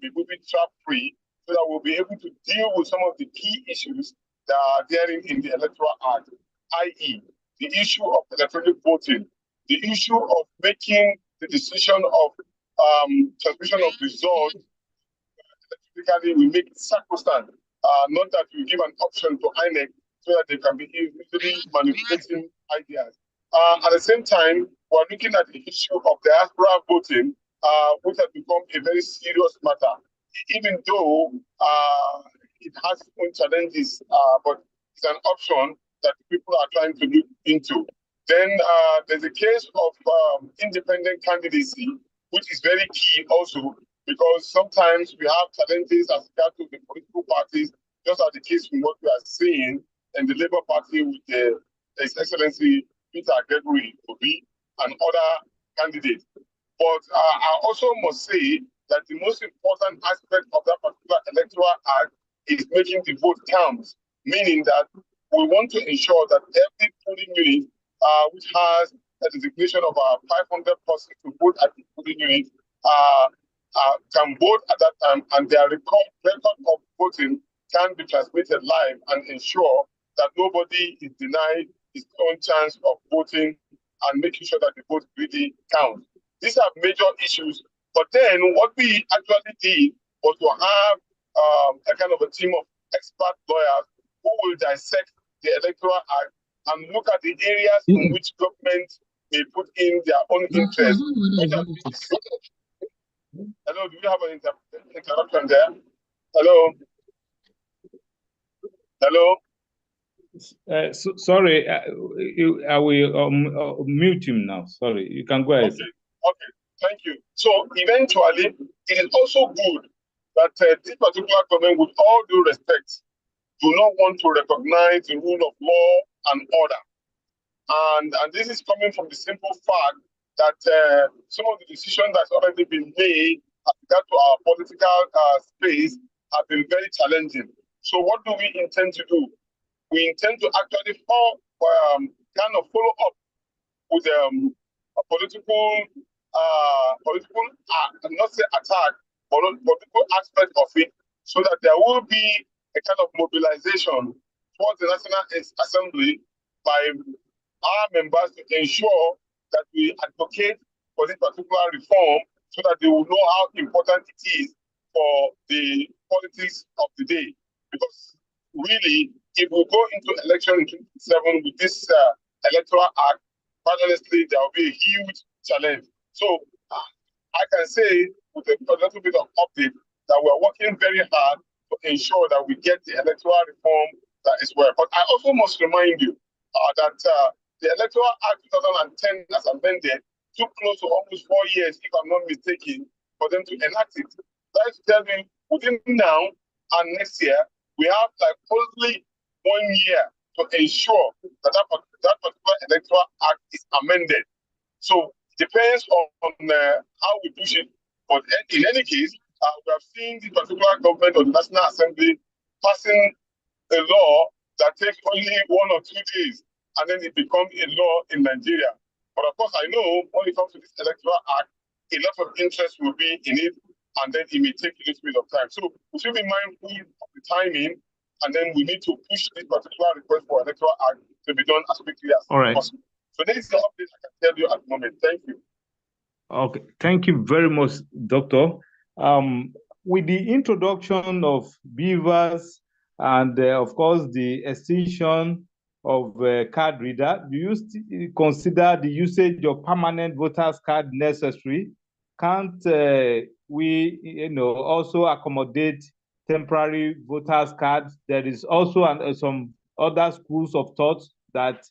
be moving trap-free so that we'll be able to deal with some of the key issues that are there in the Electoral Act, i.e., the issue of electronic voting, the issue of making the decision of transmission of results electronically, we make it sacrosanct, not that we give an option to INEC so that they can be easily manipulating ideas. At the same time, we're looking at the issue of diaspora voting, which has become a very serious matter, even though it has its own challenges, but it's an option that people are trying to look into. Then there's a case of independent candidacy, which is very key also, because sometimes we have challenges as regard to the political parties, just as the case from what we are seeing in the Labour Party with His Excellency Peter Gregory Obi and other candidates. But I also must say that the most important aspect of that particular electoral act is making the vote count, meaning that we want to ensure that every polling unit, which has a designation of 500 persons to vote at the polling unit, can vote at that time, and their record of voting can be transmitted live and ensure that nobody is denied his own chance of voting and making sure that the vote really counts. These are major issues. But then what we actually did was to have a kind of a team of expert lawyers who will dissect the Electoral Act and look at the areas in which government may put in their own interest. Hello, do you have an interruption there? Hello? Hello? Sorry, I will mute him now. Sorry, you can go ahead. Okay, thank you. So eventually, it is also good that this particular government, with all due respect, do not want to recognize the rule of law and order. And this is coming from the simple fact that some of the decisions that's already been made as regard to our political space have been very challenging. So what do we intend to do? We intend to actually kind of follow up with a political, not say attack, but political aspect of it, so that there will be a kind of mobilization towards the National Assembly by our members to ensure that we advocate for this particular reform so that they will know how important it is for the politics of the day. Because really, if we go into election in 2027 with this Electoral Act, quite honestly, there will be a huge challenge. So I can say with a little bit of update that we're working very hard to ensure that we get the electoral reform that is well. But I also must remind you that the Electoral Act 2010, as amended, took close to almost 4 years, if I'm not mistaken, for them to enact it. That is to tell me, within now and next year, we have like only 1 year to ensure that that particular Electoral Act is amended. So it depends on how we push it. But in any case, we have seen the particular government or the National Assembly passing a law that takes only 1 or 2 days, and then it becomes a law in Nigeria. But of course, I know when it comes to this Electoral Act, a lot of interest will be in it, and then it may take a little bit of time. So we should be mindful of the timing, and then we need to push this particular request for Electoral Act to be done as quickly as possible. So this is the update I can tell you at the moment. Thank you. Okay, thank you very much, Doctor. With the introduction of beavers and, of course, the extinction of card reader, do you consider the usage of permanent voters card necessary? Can't we, also accommodate temporary voters cards? There is also some other schools of thought that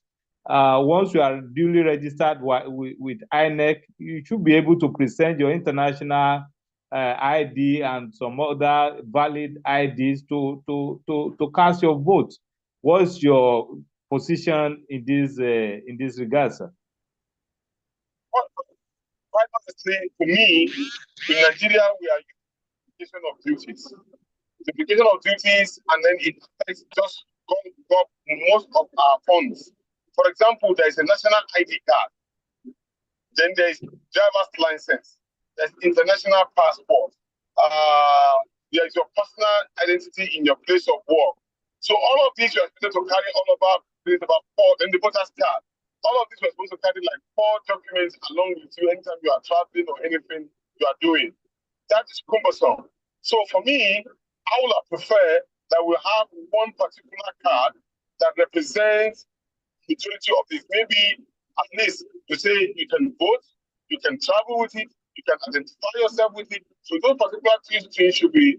once you are duly registered with INEC, you should be able to present your international ID and some other valid IDs to cast your vote. What's your position in this regard, sir? Quite honestly, for me, in Nigeria, we are using of duties. Duplication of duties, and then it affects just most of our funds. For example, there is a national ID card. Then there is driver's license. There's international passport. there's your personal identity in your place of work. So all of these you are expected to carry all about, there's about 4, then the voter's card. All of these we're supposed to carry like 4 documents along with you anytime you are traveling or anything you are doing. That is cumbersome. So for me, I would have preferred that we have one particular card that represents the majority of this. Maybe at least to say you can vote, you can travel with it, you can identify yourself with it. So those particular things should be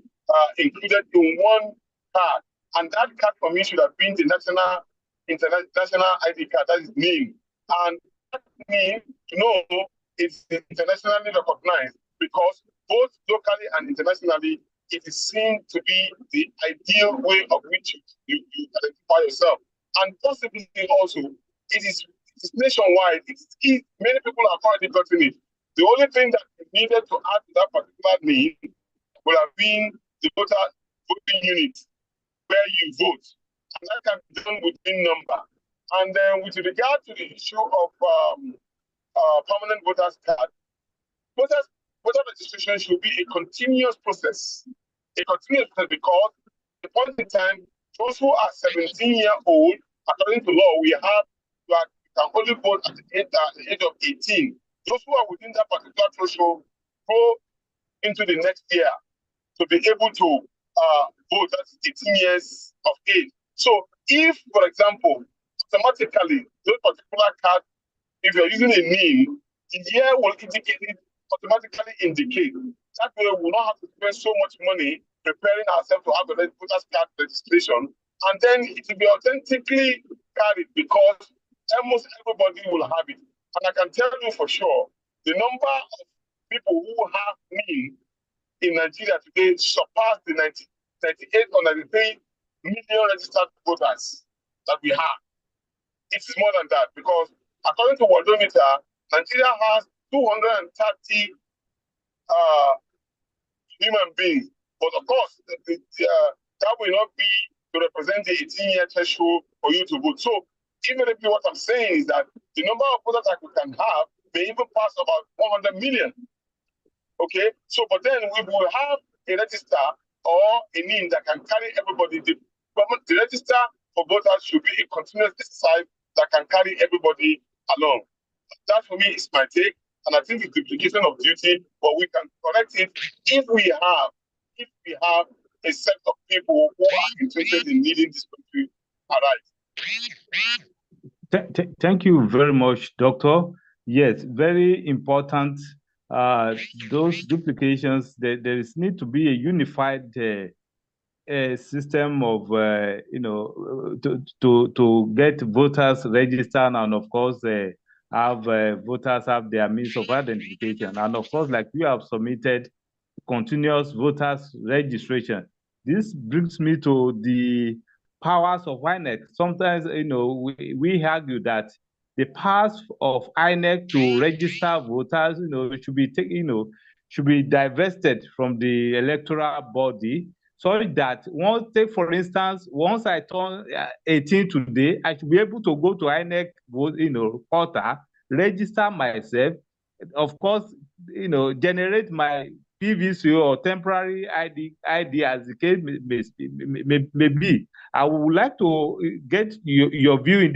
included in one card. And that card for me should have been the international ID card, that is NIM. And that NIM, it's internationally recognized because both locally and internationally, it is seen to be the ideal way of which you identify yourself. And possibly also, it is nationwide. Many people have already gotten it. The only thing that is needed to add to that particular name would have been the voting unit where you vote. And that can be done within number. And then with regard to the issue of permanent voters card, voter registration should be a continuous process. A continuous process because at the point in time, those who are 17-year-old, according to law, you can only vote at the age of 18. Those who are within that particular threshold go into the next year to be able to vote. That's 18 years of age. So if, for example, automatically, those particular cards, if you're using a name, the year will automatically indicate. That way we will not have to spend so much money preparing ourselves to have a voters card registration. And then it will be authentically carried because almost everybody will have it. And I can tell you for sure, the number of people who have NIM in Nigeria today surpass the 98 or 93 million registered voters that we have. It is more than that because according to Worldometer, Nigeria has 230 human beings. But of course, that will not be to represent the 18-year threshold for you to vote. So even if what I'm saying is that the number of voters that we can have may even pass about 100 million. Okay, so but then we will have a register or a name that can carry everybody. The register for voters should be a continuous exercise that can carry everybody along. That for me is my take, and I think it's duplication of duty, but we can correct it if we have a set of people who are interested in leading this country aright. Thank you very much, Doctor. Yes, very important. Those duplications, there is need to be a unified system of to get voters registered, and of course have voters have their means of identification, and of course, like you have submitted continuous voters registration. This brings me to the powers of INEC. Sometimes, we argue that the powers of INEC to register voters, should be should be divested from the electoral body, so that for instance, once I turn 18 today, I should be able to go to INEC, portal, register myself, of course, generate my PVC or temporary ID as the case may be. I would like to get your view in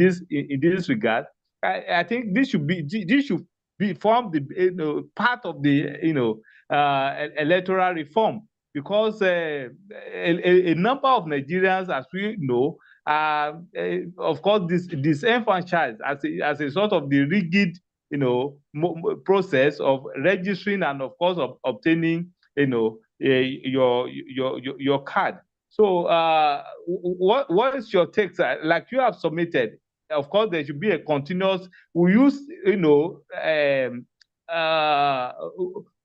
this regard. I think this should be form the part of the electoral reform, because a number of Nigerians, as we know, of course, disenfranchised as a sort of the rigid process of registering and of course of obtaining your card. So what is your take, sir? Like you have submitted, of course there should be a continuous, will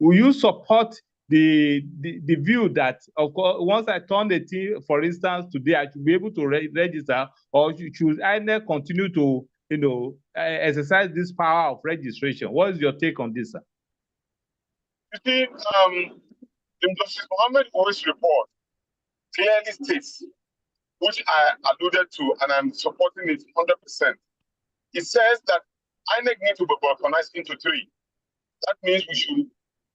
you support the view that, of course, once I turn 18, for instance, today, I should be able to register, or should I continue to exercise this power of registration? What is your take on this, sir? You see, the Justice Mohammed Owe's report clearly states, which I alluded to, and I'm supporting it 100%. It says that INEC needs to be balkanized into 3. That means we should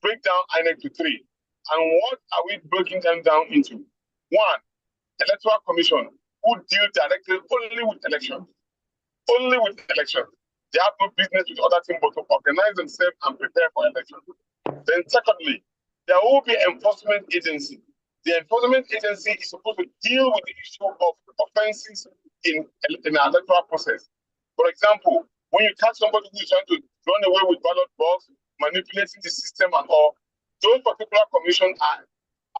break down INEC to 3. And what are we breaking them down into? One, Electoral Commission, who deal directly only with elections. Only with elections. They have no business with other things but to organize themselves and prepare for elections. Then secondly, there will be enforcement agency. The enforcement agency is supposed to deal with the issue of offenses in an electoral process. For example, when you catch somebody who is trying to run away with ballot box, manipulating the system and all, those particular commissions are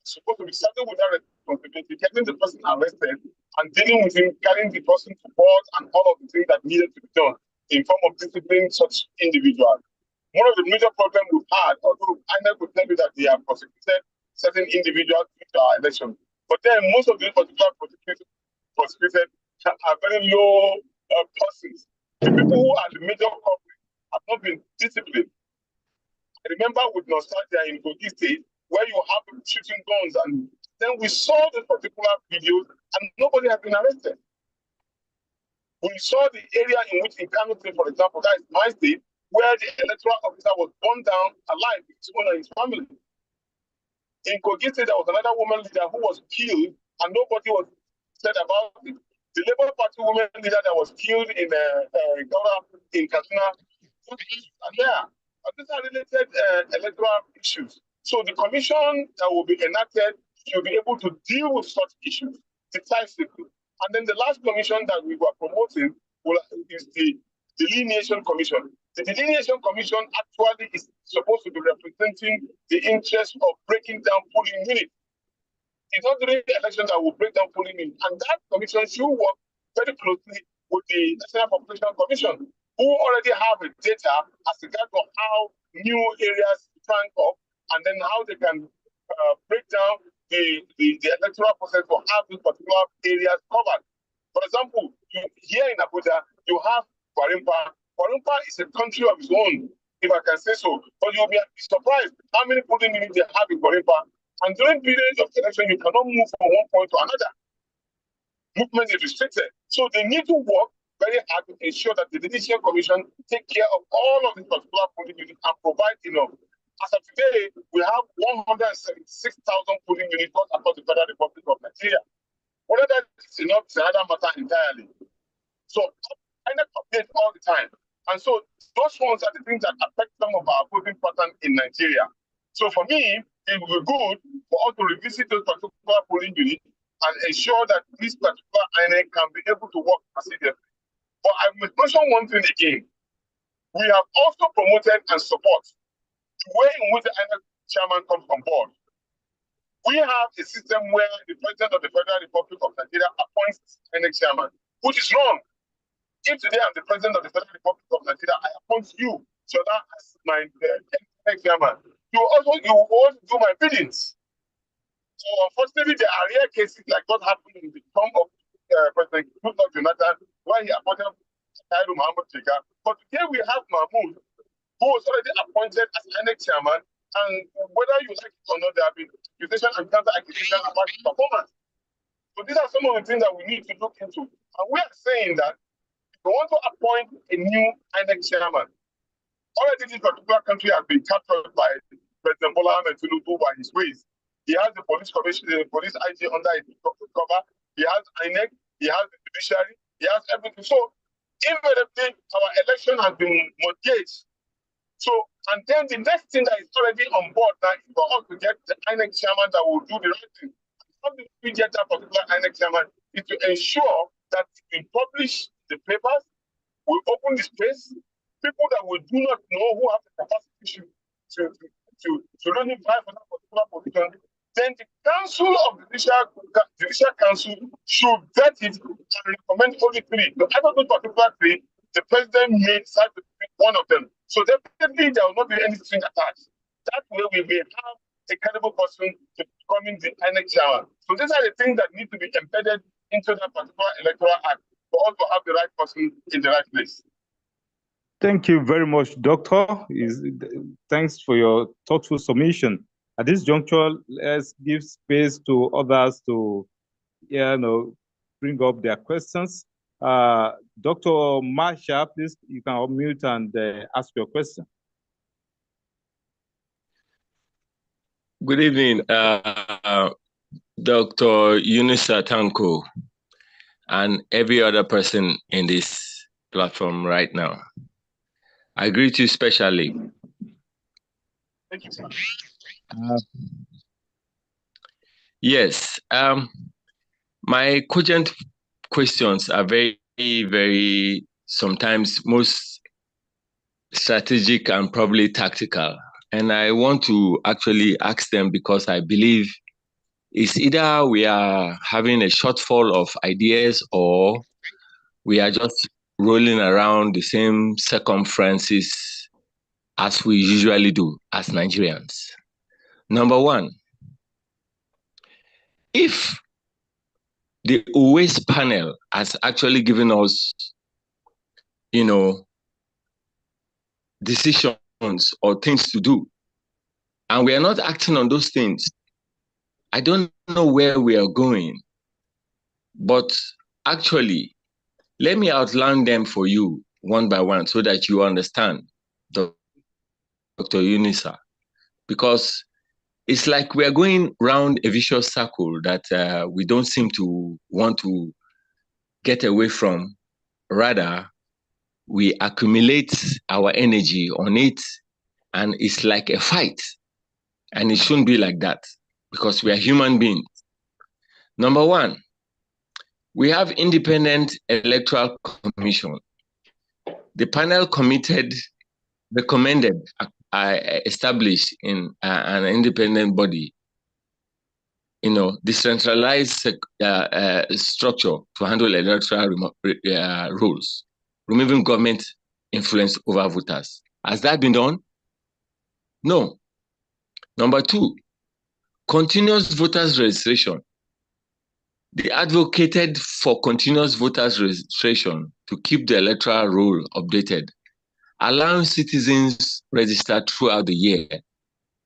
supposed to be saddled with that responsibility, getting the person arrested and dealing with him, carrying the person to court and all of the things that needed to be done in form of disciplining such individuals. One of the major problems we've had, although INEC would tell you that they have prosecuted certain individuals to our election, but then most of these particular prosecuted are very low persons. The people who are the major culprits have not been disciplined. I remember with nostalgia in Kogi State, where you have people shooting guns, and then we saw the particular videos, and nobody has been arrested. We saw the area in which in Kano State, for example, that is my state, where the electoral officer was burned down alive with his own and his family. In Kogi State, there was another woman leader who was killed, and nobody was said about it. The Labour Party woman leader that was killed in Ghana, in Katsina, and there. These are related electoral issues. So the commission that will be enacted should be able to deal with such issues decisively. And then the last commission that we were promoting is the Delineation Commission. The Delineation Commission actually is supposed to be representing the interest of breaking down polling units. It's not during the election that will break down polling units. And that commission should work very closely with the National Population Commission, who already have the data as regards to how new areas rank up and then how they can break down the electoral process for how these particular areas covered. For example, here in Abuja, you have Kwarimpa. Kwarimpa is a country of its own, if I can say so. But you'll be surprised how many polling units they have in Kwarimpa. And during periods of election, you cannot move from one point to another. Movement is restricted. So they need to work very hard to ensure that the Judicial Commission take care of all of these particular polling units and provide enough. As of today, we have 176,000 polling units across the Federal Republic of Nigeria. Whether that is enough is another matter entirely. So I update all the time. And so those ones are the things that affect some of our voting patterns in Nigeria. So for me, it would be good for us to revisit those particular polling units and ensure that this particular INEC can be able to work assiduously. But I must mention one thing again. We have also promoted and support the way in which the INEC chairman comes on board. We have a system where the President of the Federal Republic of Nigeria appoints INEC chairman, which is wrong. If today I'm the President of the Federal Republic of Nigeria, I appoint you, so that as my INEC chairman, you also do my biddings. So unfortunately, there are rare cases like what happened in the form of President Goodluck Jonathan, where he appointed Tairu Muhammad Jega. But today we have Mahmoud, who was already appointed as INEC chairman, and whether you like it or not, there have been accusation and counter-accusation about his performance. So these are some of the things that we need to look into. And we are saying that if we want to appoint a new INEC chairman, already this particular country has been captured by President Bola Ahmed Tinubu by his ways. He has the police commission, the police IG under his cover. He has INEC, he has the judiciary, he has everything. So invariably, our election has been mortgaged. So, and then the next thing that is already on board now is for us to get the INEC chairman that will do the right thing. How do we get that particular INEC chairman? Is to ensure that we publish the papers, we open the space, people that we do not know who have the capacity to really vie for that particular position, then the Council of the Judicial Council should vet it and recommend only three. So out of those particular three, the president may decide to pick one of them. So definitely there will not be anything attached. That way we may have a credible person to becoming the INEC chairman. So these are the things that need to be embedded into that particular electoral act for us to have the right person in the right place. Thank you very much, Doctor. Thanks for your thoughtful submission. At this juncture, let's give space to others to bring up their questions. Dr. Marsha, please, you can unmute and ask your question. Good evening, Dr. Yunisa Tanko, and every other person in this platform right now. I greet you specially. Thank you, sir. Yes, my cogent questions are very, very, sometimes most strategic and probably tactical. And I want to actually ask them because I believe it's either we are having a shortfall of ideas or we are just rolling around the same circumferences as we usually do as Nigerians. Number one, if the OAS panel has actually given us, decisions or things to do, and we are not acting on those things, I don't know where we are going. But actually, let me outline them for you one by one so that you understand, Dr. Unisa, because it's like we are going round a vicious circle that we don't seem to want to get away from. Rather, we accumulate our energy on it, and it's like a fight. And it shouldn't be like that because we are human beings. Number one, we have independent electoral commission. The panel recommended, established in an independent body, decentralized structure to handle electoral rules, removing government influence over voters. Has that been done? No. Number two, continuous voters registration. They advocated for continuous voters registration to keep the electoral roll updated, allowing citizens register throughout the year.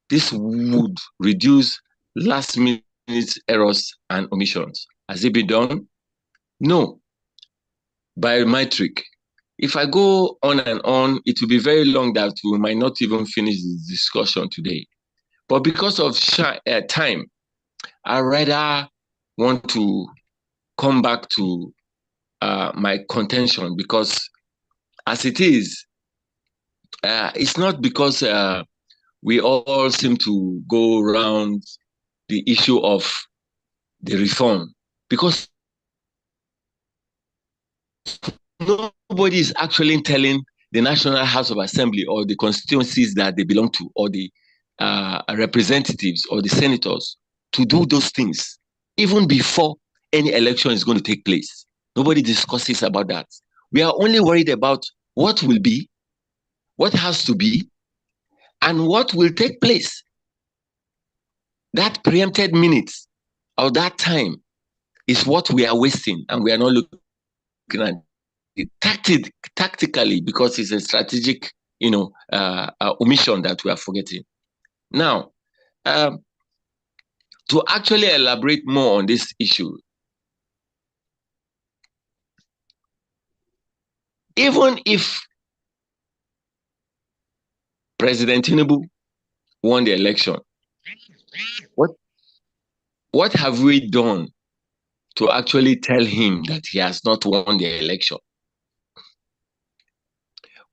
This would reduce last-minute errors and omissions. Has it been done? No. Biometric. If I go on and on, it will be very long that we might not even finish the discussion today. But because of time, I rather want to come back to my contention, because as it is, it's not because we all seem to go around the issue of the reform, because nobody is actually telling the National House of Assembly or the constituencies that they belong to, or the representatives or the senators to do those things, even before any election is going to take place. Nobody discusses about that. We are only worried about what will be, what has to be, and what will take place. That preempted minutes or that time is what we are wasting, and we are not looking at it tactically, because it's a strategic, omission that we are forgetting. Now, to actually elaborate more on this issue, even if President Tinubu won the election, what have we done to actually tell him that he has not won the election?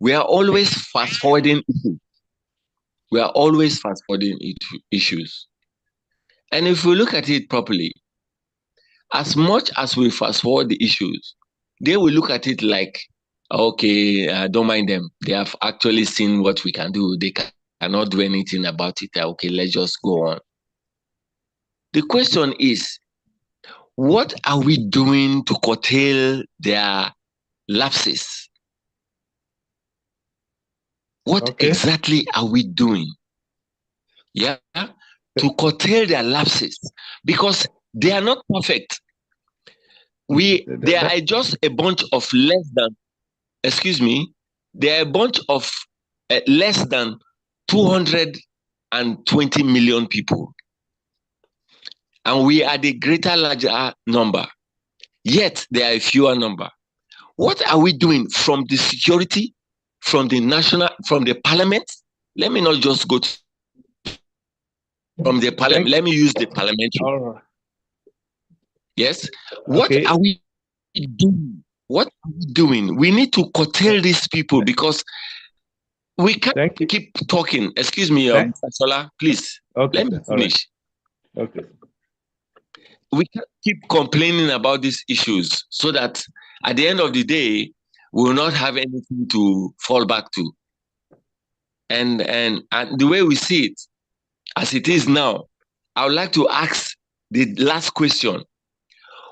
We are always fast-forwarding issues. We are always fast-forwarding issues. And if we look at it properly, as much as we fast-forward the issues, they will look at it like, okay, don't mind them. They have actually seen what we can do. They cannot do anything about it. Okay, let's just go on. The question is, what are we doing to curtail their lapses? What exactly are we doing? Yeah, to curtail their lapses, because they are not perfect. They are just a bunch of less than, they are a bunch of less than 220 million people. And we are the larger number, yet they are a fewer number. What are we doing from the security, from the parliament? Let me not just go to from the parliament. Let me use the parliamentary. All right. Yes. What Okay. are we doing? What are we doing? We need to curtail these people because we can't keep talking. Excuse me, Mr. Sola, please. Okay, Let me finish. Right. Okay. We can't keep complaining about these issues so that at the end of the day, we will not have anything to fall back to. And the way we see it, as it is now, I would like to ask the last question.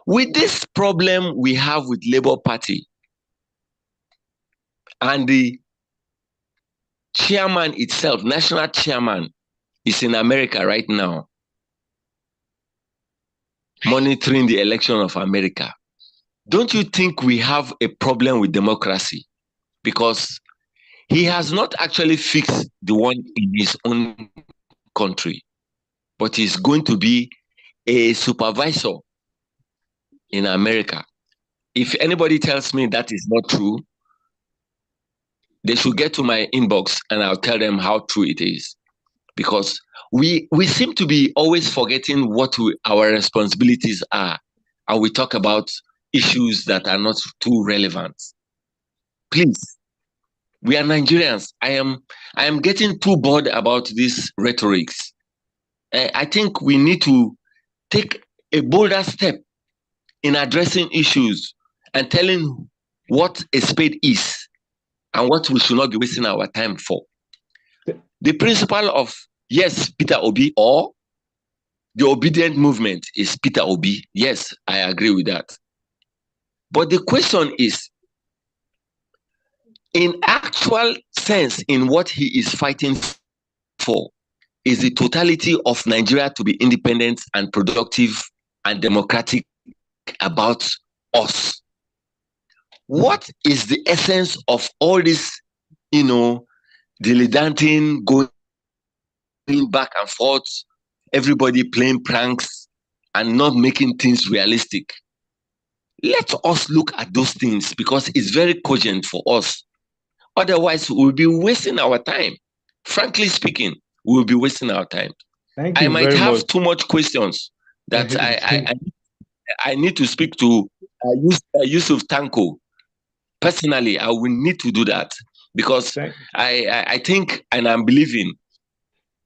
With this problem we have with Labour Party and the chairman itself, national chairman, is in America right now, monitoring the election of America. Don't you think we have a problem with democracy? Because he has not actually fixed the one in his own country, but he's going to be a supervisor in America. If anybody tells me that is not true, they should get to my inbox and I'll tell them how true it is. Because we seem to be always forgetting what our responsibilities are, and we talk about issues that are not too relevant. Please, we are Nigerians. I am getting too bored about these rhetorics. I think we need to take a bolder step in addressing issues and telling what a spade is and what we should not be wasting our time for. The principle of, yes, Peter Obi, or the obedient movement is Peter Obi. Yes, I agree with that. But the question is, in actual sense, in what he is fighting for, is the totality of Nigeria to be independent and productive and democratic about us. What is the essence of all this, dilettanting, going back and forth, everybody playing pranks and not making things realistic? Let us look at those things because it's very cogent for us. Otherwise, we'll be wasting our time. Frankly speaking, we'll be wasting our time. I might have too much questions that I need to speak to Yusuf Tanko. Personally, I will need to do that because I think and I'm believing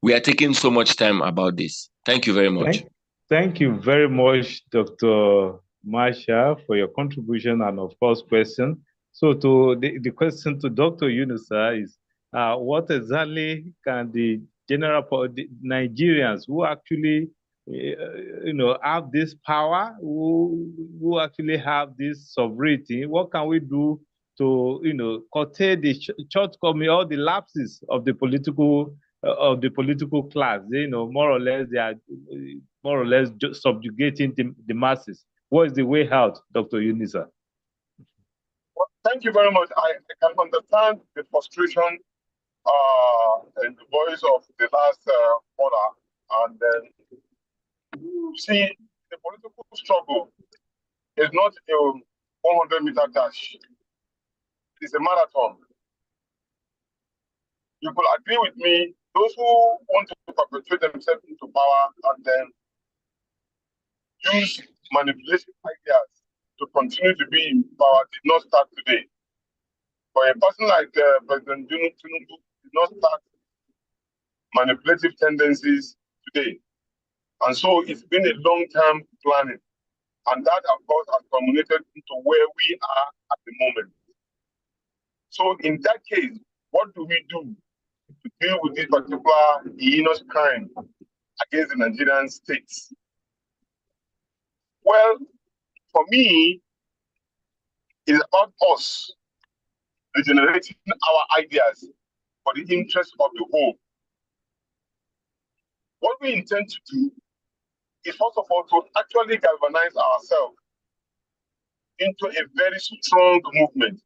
we are taking so much time about this. Thank you very much. Thank you very much, Dr. Marsha, for your contribution and, of course, question. So the question to Dr. Yunusa is, what exactly can the Nigerians who actually have this power, who actually have this sovereignty, what can we do to curtail the shortcoming or the lapses of the political class? More or less they are more or less just subjugating the masses. What is the way out, Dr. Yunusa? Well, thank you very much. I can understand the frustration in the voice of the last caller. And see, the political struggle is not a 100-meter dash. It's a marathon. You could agree with me, those who want to perpetuate themselves into power and then use manipulation ideas to continue to be in power did not start today. For a person like President Tinubu did not start manipulative tendencies today. And so it's been a long-term planning. And that, of course, has culminated into where we are at the moment. So in that case, what do we do to deal with this particular heinous crime against the Nigerian states? Well, for me, it's about us regenerating our ideas for the interest of the whole. What we intend to do is, first of all, to actually galvanize ourselves into a very strong movement.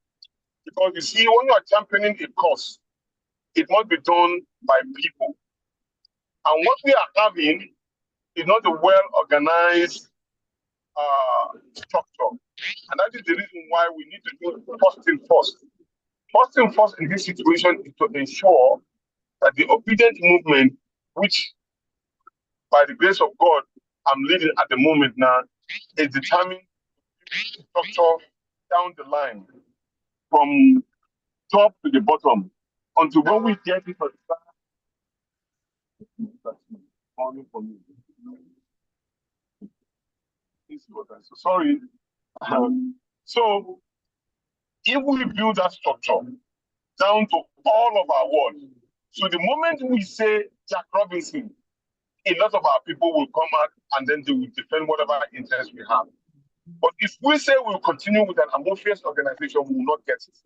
Because you see, when you are championing a cause, it must be done by people. And what we are having is not a well-organized structure. And that is the reason why we need to do first thing first. First thing first in this situation is to ensure that the obedient movement, which by the grace of God, I'm leading at the moment now, is determined structure down the line from top to the bottom until when we get it on so sorry. So if we build that structure down to all of our wards, so the moment we say Jack Robinson, a lot of our people will come out and then they will defend whatever interest we have. But if we say we'll continue with an amorphous organization, we will not get it.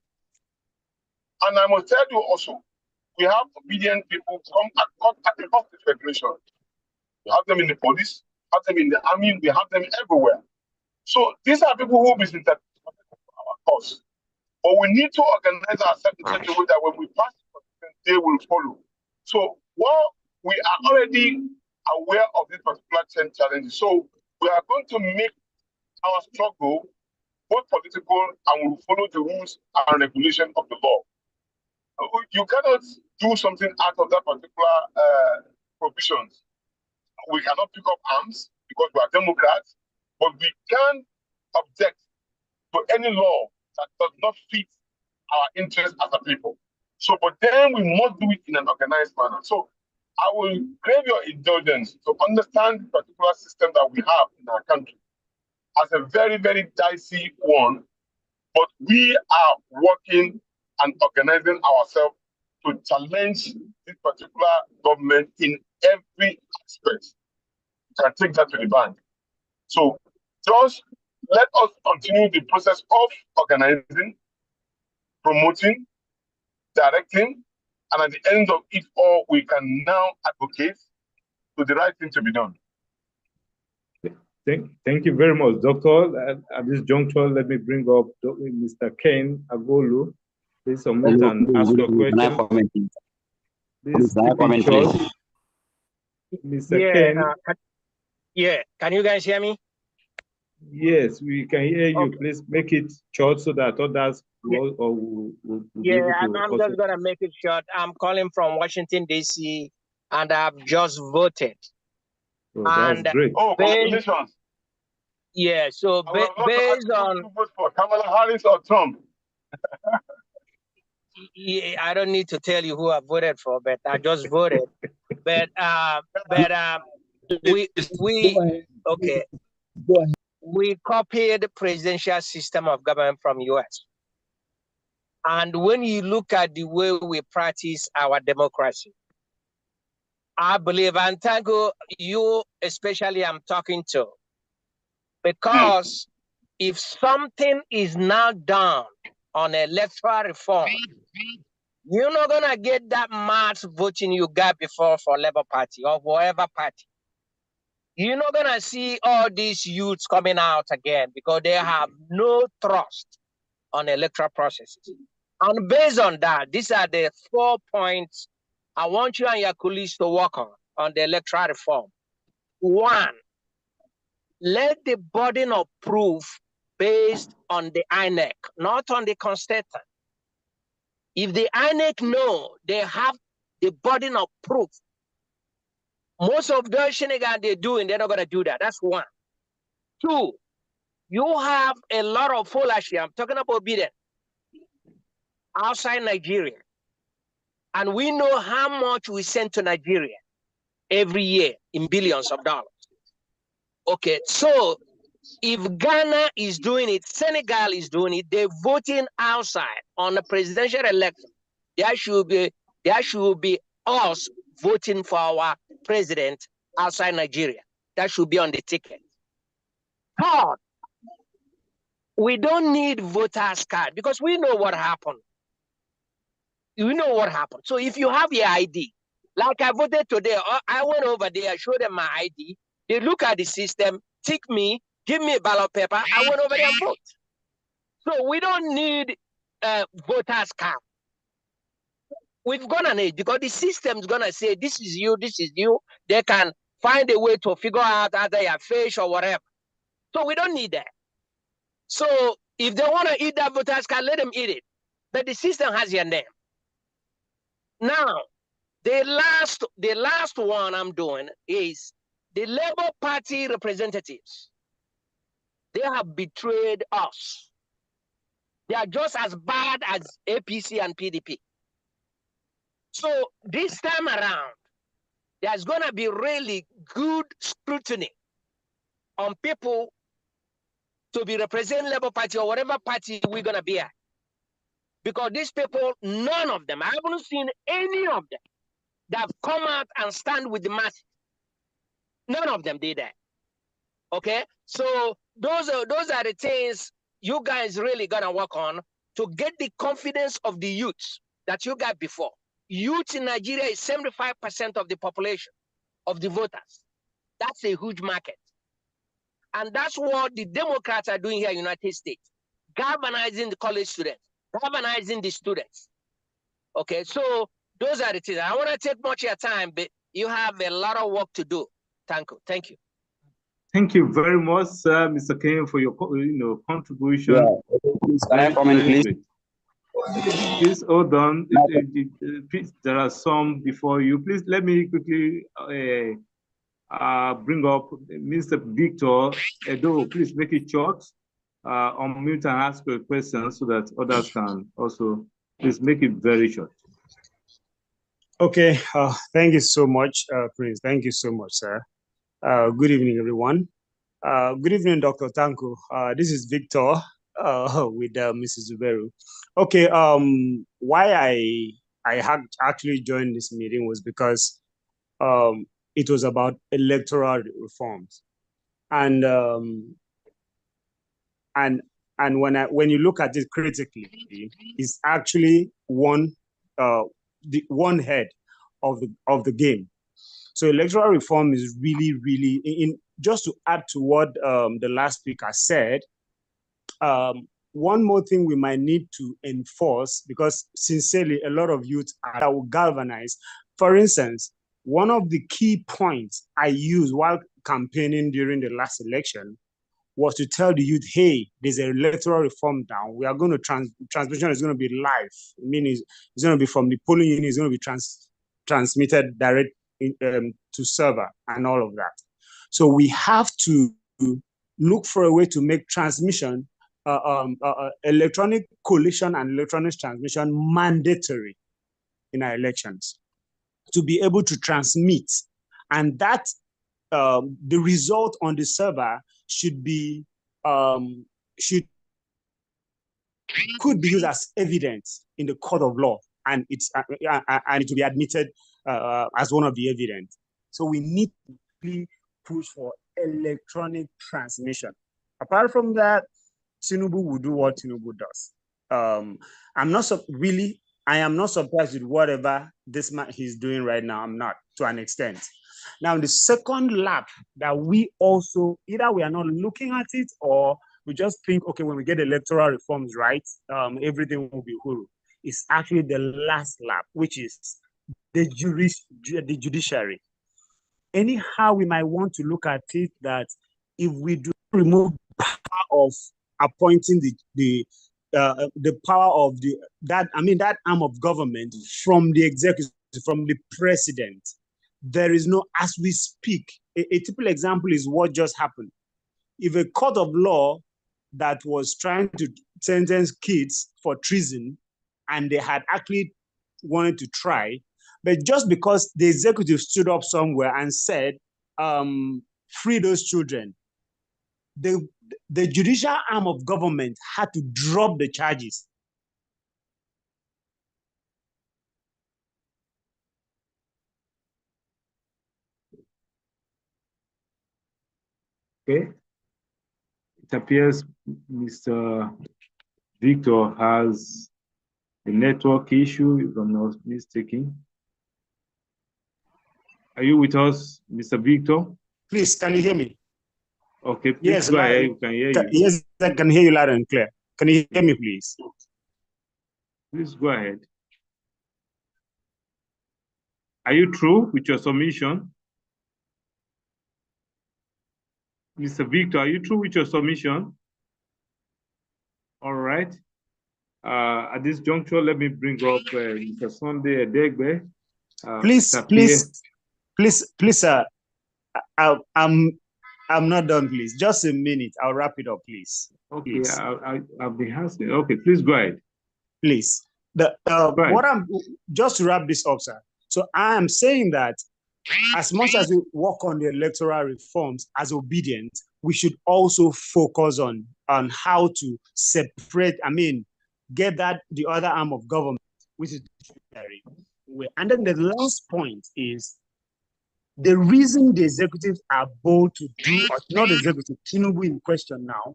And I must tell you also, we have obedient people come across the federation. We have them in the police, have them in the army, we have them everywhere. So these are people who will be sympathetic to our cause. But we need to organize ourselves in such a way that when we pass, they will follow. So while we are already aware of this particular challenge, so we are going to make our struggle both political and we will follow the rules and regulation of the law. You cannot do something out of that particular provisions. We cannot pick up arms because we are Democrats, but we can object to any law that does not fit our interests as a people. So, but then we must do it in an organized manner. So I will crave your indulgence to understand the particular system that we have in our country as a very, very dicey one, but we are working and organizing ourselves to challenge this particular government in every aspect. You can take that to the bank. So just let us continue the process of organizing, promoting, directing, and at the end of it all, we can now advocate to the right thing to be done. Thank you very much, Doctor. At this juncture, let me bring up Mr. Ken Agolu. Please submit and ask your question. Please keep it short. Mr. Ken. Yeah, can you guys hear me? Yes, we can hear you. Okay. Please make it short so that others will be able to. I'm just going to make it short. I'm calling from Washington, D.C., and I've just voted. Oh, that's great. Oh, congratulations. Yeah, so based on... You vote for Kamala Harris or Trump? Yeah, I don't need to tell you who I voted for, but I just voted. But we copied the presidential system of government from US. And when you look at the way we practice our democracy, I believe, and thank you especially I'm talking to, because if something is now done on electoral reform, you're not gonna get that mass voting you got before for Labour Party or whatever party. You're not gonna see all these youths coming out again because they have no trust on electoral processes. And based on that, these are the 4 points I want you and your colleagues to work on the electoral reform. 1, let the burden of proof based on the INEC, not on the constituent. If the INEC know they have the burden of proof, most of those shenanigans they're doing, they're not going to do that. That's 1. 2, you have a lot of folashly, I'm talking about Biden, outside Nigeria. And we know how much we send to Nigeria every year in billions of dollars. Okay, so if Ghana is doing it, Senegal is doing it, they're voting outside on the presidential election. There should be us voting for our president outside Nigeria. That should be on the ticket. 3rd, we don't need voters card because we know what happened. You know what happened. So if you have your ID, like I voted today, I went over there, I showed them my ID. They look at the system, tick me, give me a ballot paper. I went over there and vote. So we don't need voters card. We've got an age because the system's gonna say this is you, this is you. They can find a way to figure out either your face or whatever. So we don't need that. So if they want to eat that voters card, let them eat it. But the system has your name. Now, the last one I'm doing is The Labour Party representatives, they have betrayed us. They are just as bad as APC and PDP. So this time around, there's going to be really good scrutiny on people to be representing Labour Party or whatever party we're going to be at. Because these people, none of them, I haven't seen any of them that have come out and stand with the masses. None of them did that. Okay? So those are the things you guys really gonna work on to get the confidence of the youth that you got before. Youth in Nigeria is 75% of the population, of the voters. That's a huge market. And that's what the Democrats are doing here in the United States, galvanizing the college students, galvanizing the students. Okay, so those are the things. I want to take much of your time, but you have a lot of work to do. Thank you. Thank you. Thank you very much, Mr. Kenyon, for your contribution. Yeah. Can I comment, please? Please hold on. Please, there are some before you. Please let me quickly bring up Mr. Victor Edo. Please make it short. Unmute and ask your question so that others can also. Please make it very short. Okay. Thank you so much, Prince. Thank you so much, sir. Good evening, everyone. Good evening, Dr. Tanko. This is Victor with Mrs. Zuberu. Okay. Why I had actually joined this meeting was because it was about electoral reforms, and when you look at it critically, it's actually the one head of the game. So electoral reform is really in just to add to what the last speaker said. One more thing we might need to enforce, because sincerely a lot of youth are galvanized. For instance, one of the key points I used while campaigning during the last election was to tell the youth, hey, there's an electoral reform down. We are going to transmission is going to be live. I mean, it's going to be from the polling unit, it's going to be transmitted direct to server and all of that. So we have to look for a way to make transmission, electronic collation and electronic transmission mandatory in our elections to be able to transmit. And that the result on the server should be could be used as evidence in the court of law, and it will be admitted as one of the evidence. So we need to really push for electronic transmission. Apart from that, Tinubu will do what Tinubu does. I am not surprised with whatever this man he's doing right now. I'm not, to an extent. Now, the second lap that we also, either we are not looking at it or we just think, okay, when we get electoral reforms right, everything will be huru. It's actually the last lap, which is the judiciary. Anyhow, we might want to look at it that if we do remove the power of appointing the power of that arm of government from the executive, from the president, there is no, as we speak, a typical example is what just happened. If a court of law that was trying to sentence kids for treason and they had actually wanted to try, but just because the executive stood up somewhere and said, free those children, the judicial arm of government had to drop the charges. Okay. It appears Mr. Victor has a network issue, if I'm not mistaken. Are you with us, Mr. Victor? Please, can you hear me? Okay, please yes, go ahead. We can hear you. Yes, I can hear you loud and clear. Can you hear me, please? Please go ahead. Are you through with your submission? Mr. Victor, are you through with your submission? All right. At this juncture, let me bring up Mr. Sunday Edegbe. Please, sir. I'm not done, please. Just a minute. I'll wrap it up, please. Okay, Please. I'll be asking. Okay, please go ahead. Please. Right. What I'm just to wrap this up, sir. So I am saying that as much as we work on the electoral reforms as obedient, we should also focus on how to separate, get that the other arm of government, which is judiciary. And then the last point is the reason the executives are bold to do, or not executive, Tinubu in question now.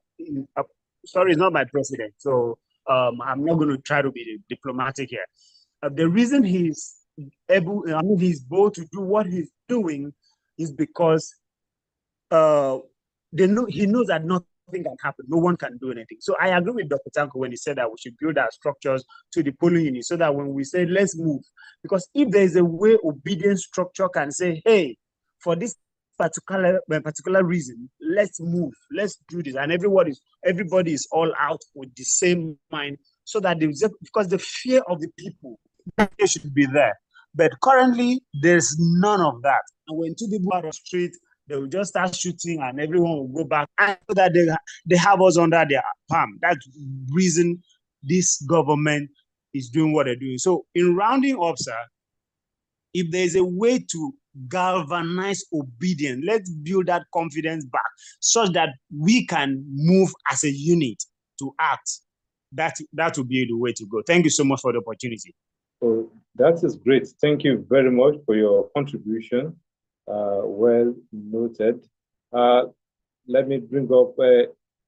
Sorry, it's not my president, so I'm not going to try to be diplomatic here. The reason he's he's bold to do what he's doing is because he knows that nothing can happen. No one can do anything. So I agree with Dr. Tanko when he said that we should build our structures to the polling unit so that when we say let's move, because if there is a way obedience structure can say, hey, for this particular reason, let's move, let's do this, and everybody is all out with the same mind, so that because the fear of the people should be there. But currently, there's none of that. And when two people are on the street, they will just start shooting and everyone will go back. And so that they have us under their palm. That's the reason this government is doing what they're doing. So in rounding up, sir, if there's a way to galvanize obedience, let's build that confidence back such that we can move as a unit to act. That would be the way to go. Thank you so much for the opportunity. So that is great. Thank you very much for your contribution. Well noted. Let me bring up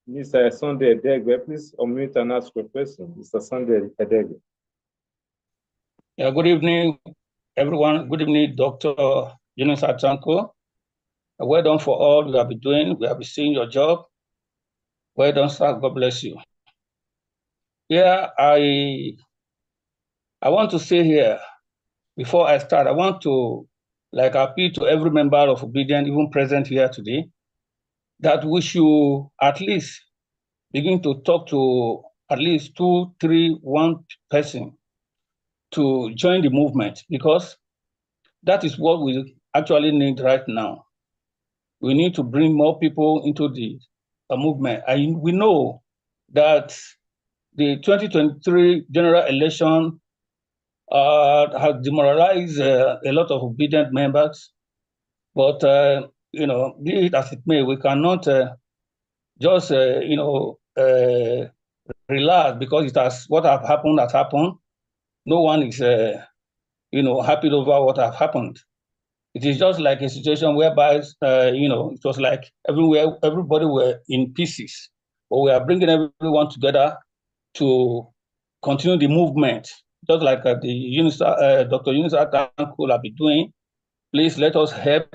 Mr. Sunday Edegbe. Please unmute and ask your question. Mr. Sunday Edegbe. Yeah, good evening, everyone. Good evening, Dr. Yunus Atanko. Well done for all you have been doing. We have been seeing your job. Well done, sir. God bless you. Yeah, I want to say here, before I start, I want to appeal to every member of Obedient, even present here today, that we should at least begin to talk to at least 2, 3, 1 person to join the movement, because that is what we actually need right now. We need to bring more people into the movement. We know that the 2023 general election has demoralized a lot of Obedient members, but be it as it may, we cannot just relax because what has happened. No one is happy over what has happened. It is just like a situation whereby it was like everybody were in pieces, but we are bringing everyone together to continue the movement, just like Dr. Yunus Atanko will be doing. Please let us help.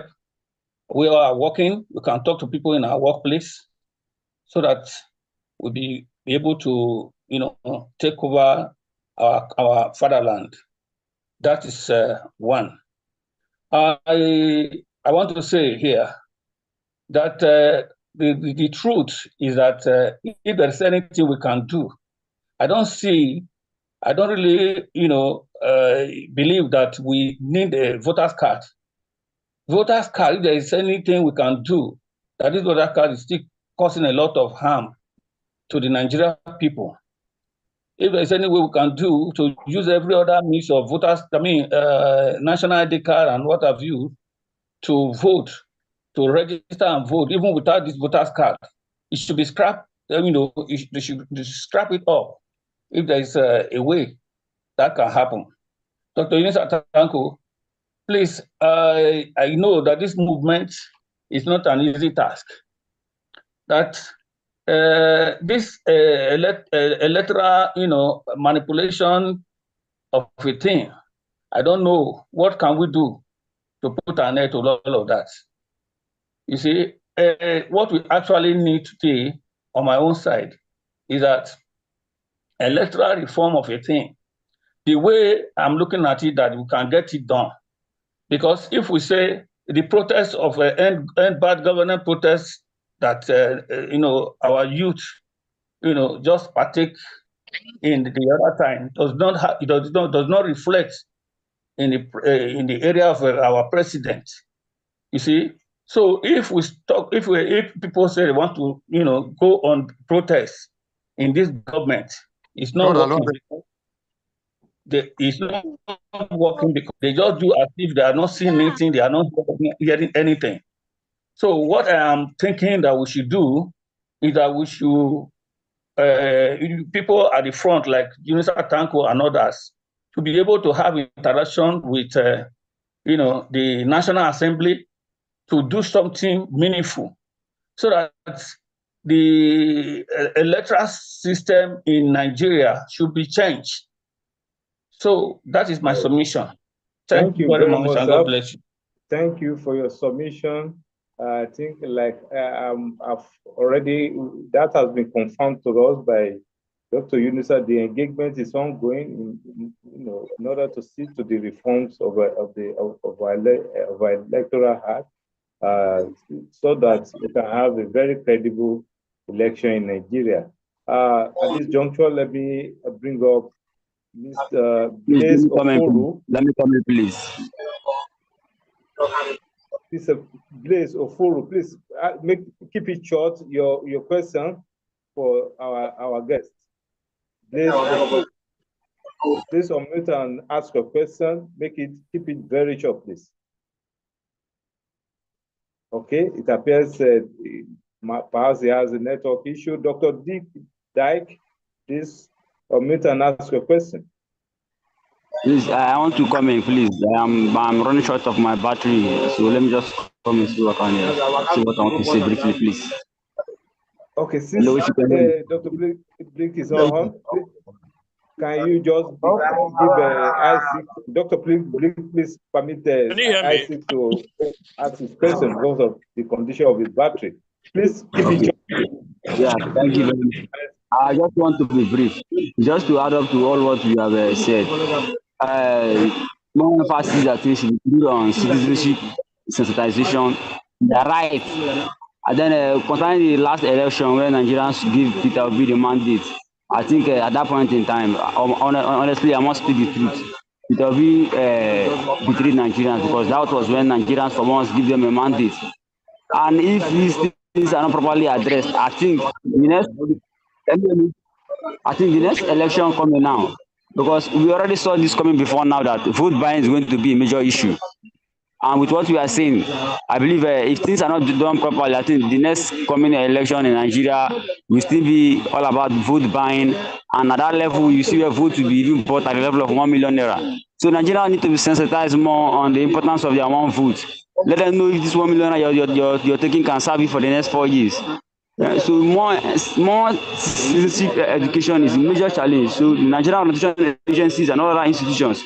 We are working. We can talk to people in our workplace so that we'll be able to, take over our fatherland. That is one. I want to say here that the truth is that if there's anything we can do, I don't really, believe that we need a voter's card. Voter's card, if there is anything we can do, that this voter's card is still causing a lot of harm to the Nigerian people. If there is any way we can do to use every other means of national ID card and what have you, to vote, to register and vote, even without this voter's card, it should be scrapped. They should scrap it up if there is a way that can happen. Dr. Yunus Atanko, please, I know that this movement is not an easy task. That this electoral, manipulation of a thing, I don't know what can we do to put an end to all of that. You see, what we actually need today on my own side is that electoral reform of a thing, the way I'm looking at it, that we can get it done. Because if we say the protest of end bad governance protests that our youth just partake in the other time does not reflect in the area of our president. You see, So if people say they want to, go on protest in this government, it's not working. It's not working because they just do as if they are not seeing anything, they are not hearing anything. So what I am thinking that we should do is that we should, people at the front like Unisa Tanko and others, to be able to have interaction with, the National Assembly to do something meaningful, so that the electoral system in Nigeria should be changed. So that is my submission. Thank you very much, and God bless you. Thank you for your submission. I think I've already, that has been confirmed to us by Dr. Yunusa. The engagement is ongoing in order to see to the reforms of our electoral act, so that we can have a very credible election in Nigeria. At this juncture, let me bring up Mr. Blaise Oforo. Let me come in, please. Blaise Oforo, please keep it short. Your question for our guest. Blaise Oforo, please unmute and ask your question. Keep it very short, please. Okay, it appears perhaps he has a network issue. Dr. Dyke, please unmute and ask your question. Please, I want to come in, please. I'm running short of my battery, so let me just come in so I can see what I want to say briefly, please. Okay, since Dr. Blake is on, can you just give Isaac, Dr. Blake, please permit Isaac to ask his question because of the condition of his battery. Please keep it short. Yeah, thank you very much. I just want to be brief, just to add up to all what you have said. More emphasis that we should do on citizenship sensitization, the right. And then concerning the last election where Nigerians give Peter Obi the mandate, I think at that point in time, honestly, I must speak the truth. Peter Obi betrayed Nigerians because that was when Nigerians for once give them a mandate. And if these things are not properly addressed, I think the next election coming now, because we already saw this coming before now, that vote buying is going to be a major issue. And with what we are saying, I believe if things are not done properly, I think the next coming election in Nigeria will still be all about vote buying. And at that level, you see where vote will be even bought at the level of 1 million naira. So Nigeria need to be sensitized more on the importance of their one vote. Let them know if this 1 million naira you're taking can serve you for the next 4 years. So more citizenship education is a major challenge. So the Nigerian education agencies and other institutions,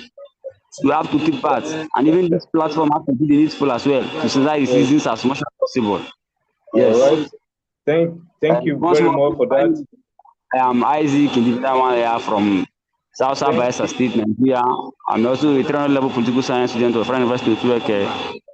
we have to take part, and even this platform has to be needful as well to sensitize the citizens as much as possible. Yes. All right. Thank you very much for that. I am Isaac Individual from South Bayelsa State, Nigeria. I'm also a 300 level political science student of Federal University of Turkey.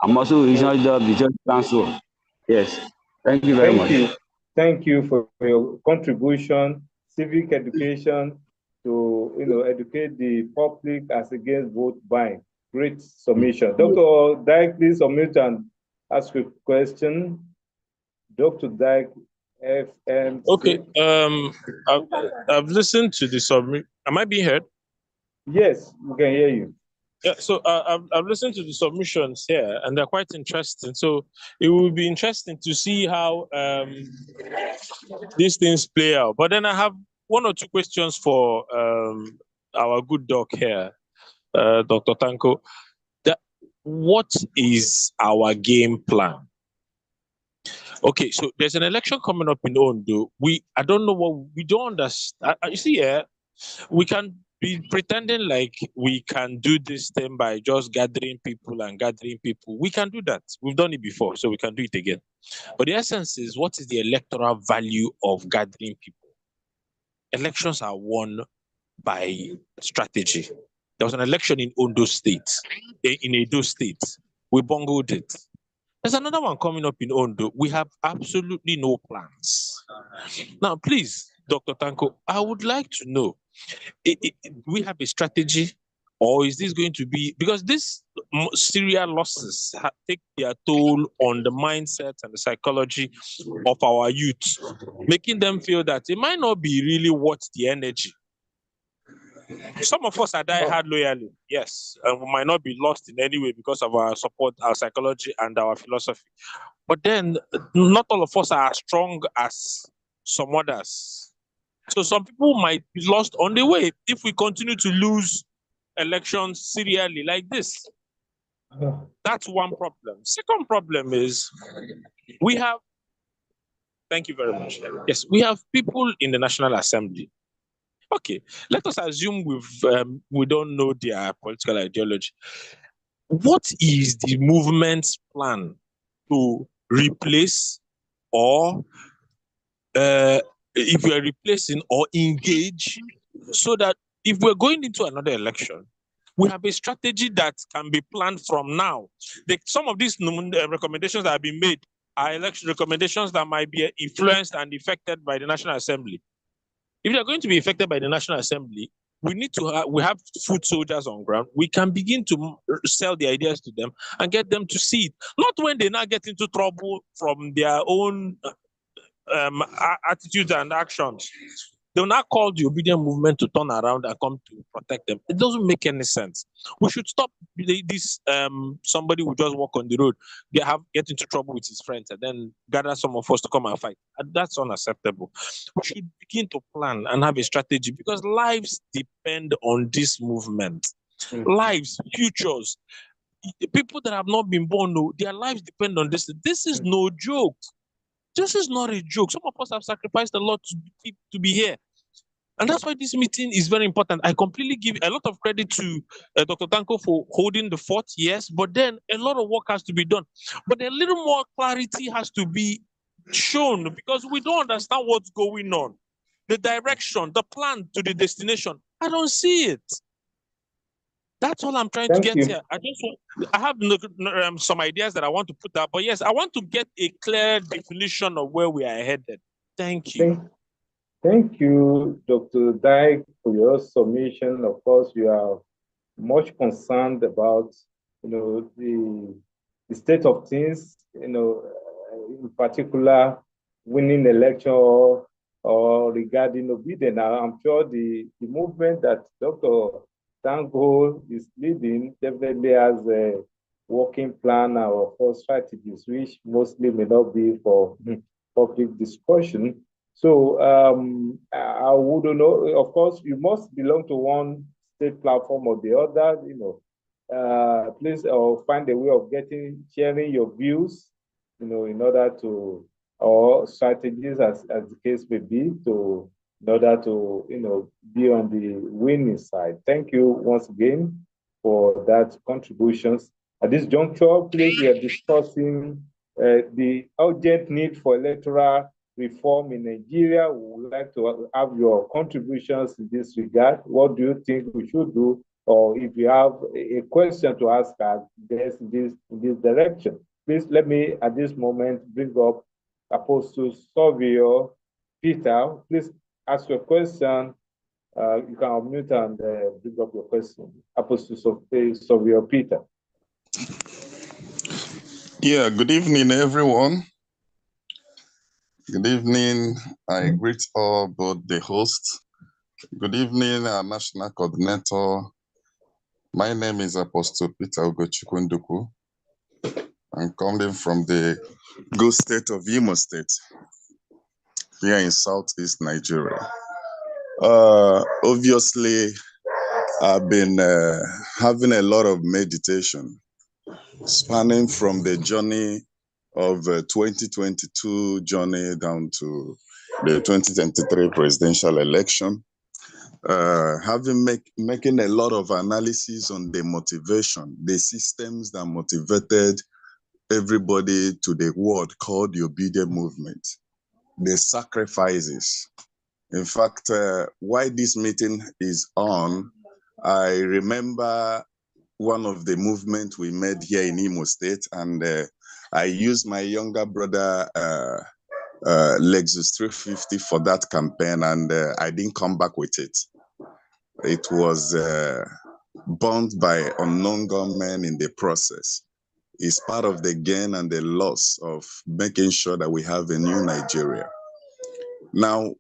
I'm also regional leader of the Judge Council. Yes. Thank you very much. Thank you for your contribution, civic education, to educate the public as against vote buying. Great submission. Dr. Dyke, please unmute and ask a question. Dr. Dyke, FM. Okay. I've listened to the submission. Am I being heard? Yes, we can hear you. Yeah, so I've listened to the submissions here, and they're quite interesting. So it will be interesting to see how these things play out. But then I have 1 or 2 questions for our good doc here, Dr. Tanko. What is our game plan? Okay, so there's an election coming up in Ondo. I don't know what we don't understand. You see, we can be pretending like we can do this thing by just gathering people. We can do that. We've done it before, so we can do it again. But the essence is, what is the electoral value of gathering people? Elections are won by strategy. There was an election in Ondo State, in Edo State. We bungled it. There's another one coming up in Ondo. We have absolutely no plans. Now, please, Dr. Tanko, I would like to know, we have a strategy Or is this going to be, because this serial losses take their toll on the mindset and the psychology of our youth, making them feel that it might not be really worth the energy. Some of us are die hard loyally, yes, and we might not be lost in any way because of our support, our psychology, and our philosophy. But then, not all of us are as strong as some others. So some people might be lost on the way if we continue to lose elections serially like this. That's one problem. Second problem is we have, thank you very much. Yes, we have people in the National Assembly. Okay, let us assume we don't know their political ideology. What is the movement's plan to replace, or if we are replacing or engage, so that if we're going into another election, we have a strategy that can be planned from now. Some of these recommendations that have been made are election recommendations that might be influenced and affected by the National Assembly. If they're going to be affected by the National Assembly, we need to we have foot soldiers on ground. We can begin to sell the ideas to them and get them to see it. Not when they now get into trouble from their own attitudes and actions. They'll not call the obedient movement to turn around and come to protect them. It doesn't make any sense. We should stop this. Somebody who just walk on the road, get into trouble with his friends, and then gather some of us to come and fight. And that's unacceptable. We should begin to plan and have a strategy, because lives depend on this movement. Lives, futures. People that have not been born, their lives depend on this. This is no joke. This is not a joke. Some of us have sacrificed a lot to be here. And that's why this meeting is very important. I completely give a lot of credit to Dr. Tanko for holding the fort, yes, but then a lot of work has to be done. But a little more clarity has to be shown, because we don't understand what's going on. The direction, the plan to the destination, I don't see it. That's all I'm trying to get here. I have some ideas that I want to put out, but yes, I want to get a clear definition of where we are headed. Thank you. Thank you, Dr. Dyke, for your submission. Of course, you are much concerned about, the state of things, in particular, winning election or regarding obedience. Now, I'm sure the movement that Dr. Tango is leading definitely has a working plan or of course strategies, which mostly may not be for public discussion. So I wouldn't know. Of course, you must belong to one state platform or the other. Please find a way of sharing your views. In order to, or strategies as the case may be, in order to be on the winning side. Thank you once again for that contributions. At this juncture, please, we are discussing the urgent need for electoral reform in Nigeria. We would like to have your contributions in this regard. What do you think we should do? Or if you have a question to ask us in this direction, please let me at this moment bring up Apostle Savio Peter. Please ask your question. You can unmute and bring up your question. Apostle Savio Peter. Yeah, good evening, everyone. Good evening. I greet all both the hosts. Good evening, our national coordinator. My name is Apostle Peter Ugochukunduku. I'm coming from the good state of Imo State, here in Southeast Nigeria. Obviously, I've been having a lot of meditation, spanning from the journey of 2022 journey down to the 2023 presidential election, making a lot of analysis on the motivation, the systems that motivated everybody to the word called the obedient movement, the sacrifices. In fact, why this meeting is on, I remember one of the movements we made here in Imo State, and I used my younger brother Lexus 350 for that campaign, and I didn't come back with it. It was burnt by unknown gunmen in the process. It's part of the gain and the loss of making sure that we have a new Nigeria. Now,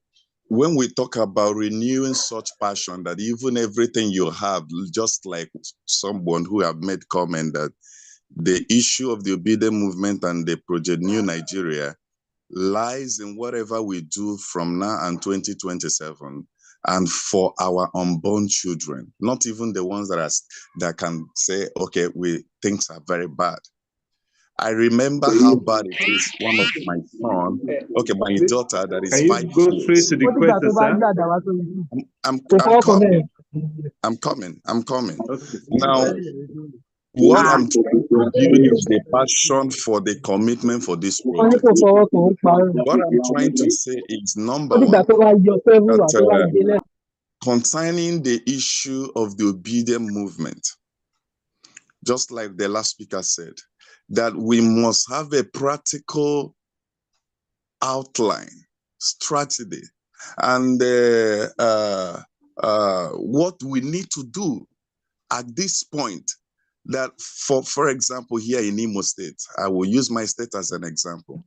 when we talk about renewing such passion that even everything you have, just like someone who have made comment that the issue of the obedient movement and the project New Nigeria lies in whatever we do from now and 2027 and for our unborn children, not even the ones that can say, okay, things are very bad. I remember how bad it is. One of my son, my daughter that is Can you 5 go years. straight to the question, sir? I'm coming. Okay. Now, what I'm trying to build is the passion for the commitment for this project. What I'm trying to say is, number one, that, concerning the issue of the obedient movement, just like the last speaker said, that we must have a practical outline, strategy, and what we need to do at this point. That, for example, here in Imo State, I will use my state as an example,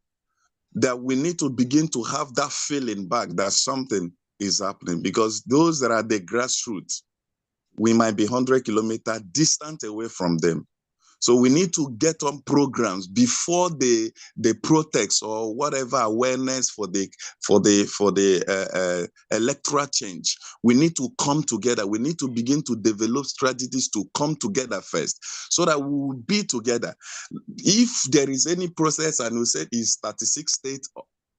that we need to begin to have that feeling back that something is happening, because those that are the grassroots, we might be 100 kilometers distant away from them. So we need to get on programs before the protest or whatever awareness for the electoral change. We need to come together. We need to begin to develop strategies to come together first, so that we will be together. If there is any process, and we said is 36 states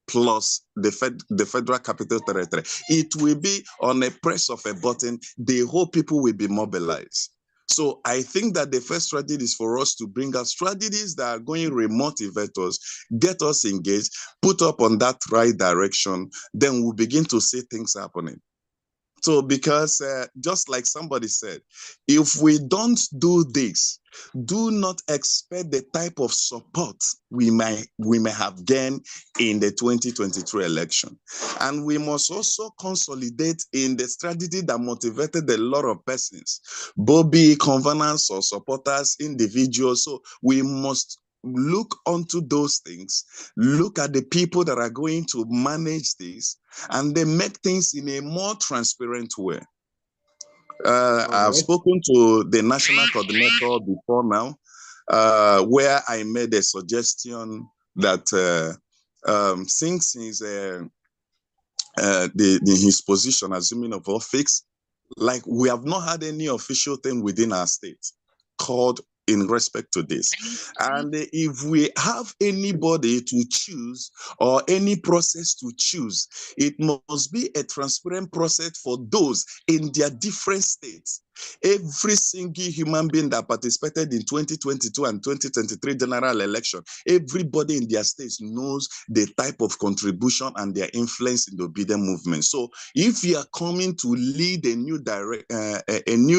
plus the federal capital territory, it will be on a press of a button. The whole people will be mobilized. So I think that the first strategy is for us to bring out strategies that are going to remotivate us, get us engaged, put up on that right direction. Then we'll begin to see things happening. So, because just like somebody said, if we don't do this, do not expect the type of support we may have gained in the 2023 election. And we must also consolidate in the strategy that motivated a lot of persons, both be conveners or supporters, individuals. So we must look onto those things, look at the people that are going to manage this, and they make things in a more transparent way. I've spoken to the national coordinator before now, where I made a suggestion that since he's his position, assuming of office, like we have not had any official thing within our state called in respect to this. And if we have anybody to choose or any process to choose, it must be a transparent process for those in their different states. Every single human being that participated in 2022 and 2023 general election, everybody in their states knows the type of contribution and their influence in the obedient movement. So if you are coming to lead a new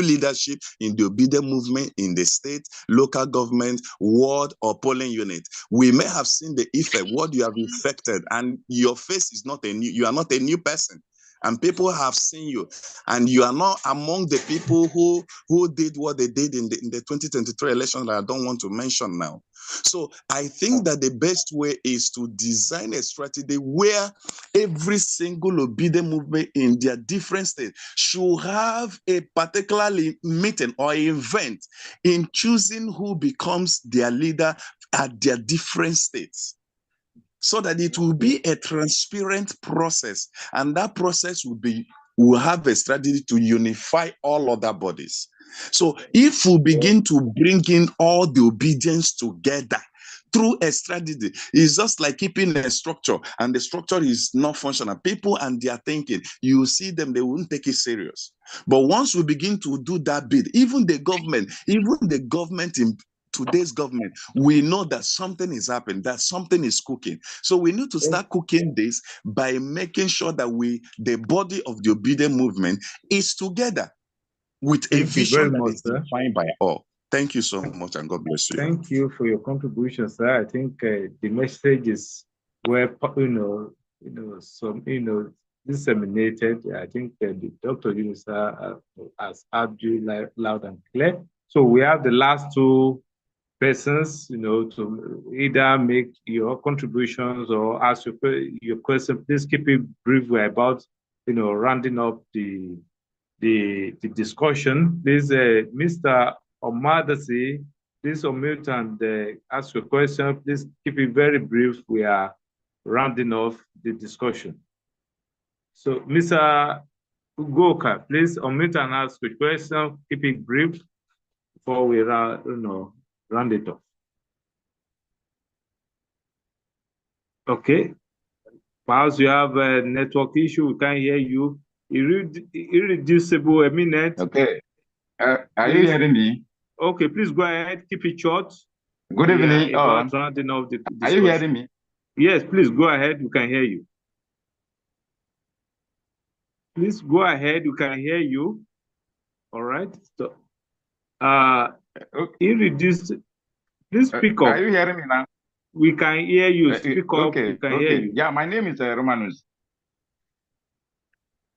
leadership in the obedient movement in the state, local government, ward, or polling unit, we may have seen the effect, what you have effected, and your face is not you are not a new person. And people have seen you, and you are not among the people who did what they did in the 2023 election that I don't want to mention now. So I think that the best way is to design a strategy where every single obedient movement in their different states should have a particular meeting or event in choosing who becomes their leader at their different states, so that it will be a transparent process, and that process will have a strategy to unify all other bodies. So if we begin to bring in all the obedience together through a strategy, it's just like keeping a structure, and the structure is not functional. People and their thinking, you see them, they won't take it serious. But once we begin to do that bit, even the government in today's government, we know that something is happening, that something is cooking. So we need to start cooking this by making sure that the body of the obedient movement is together with a vision that is defined by all. Thank you so much, and God bless you. Thank you for your contribution, sir. I think the message is where disseminated. I think the Dr. Unisa has heard you loud and clear. So we have the last two persons, to either make your contributions or ask your question. Please keep it brief. We're about, rounding up the discussion. Please, Mr. Omadasi, please unmute and ask your question. Please keep it very brief. We are rounding off the discussion. So, Mr. Ugoka, please unmute and ask your question. Keep it brief before we round it off. Okay. Perhaps you have a network issue. We can't hear you. Irreducible eminent. Okay. Are you hearing me? Okay, please go ahead. Keep it short. Good evening. Rounding off the discussion. Are you hearing me? Yes, please go ahead. We can hear you. Please go ahead. We can hear you. All right. So, irreducible. Please speak up. Are you hearing me now? We can hear you. Speak up. Okay. We can hear you. Yeah, my name is Romanus.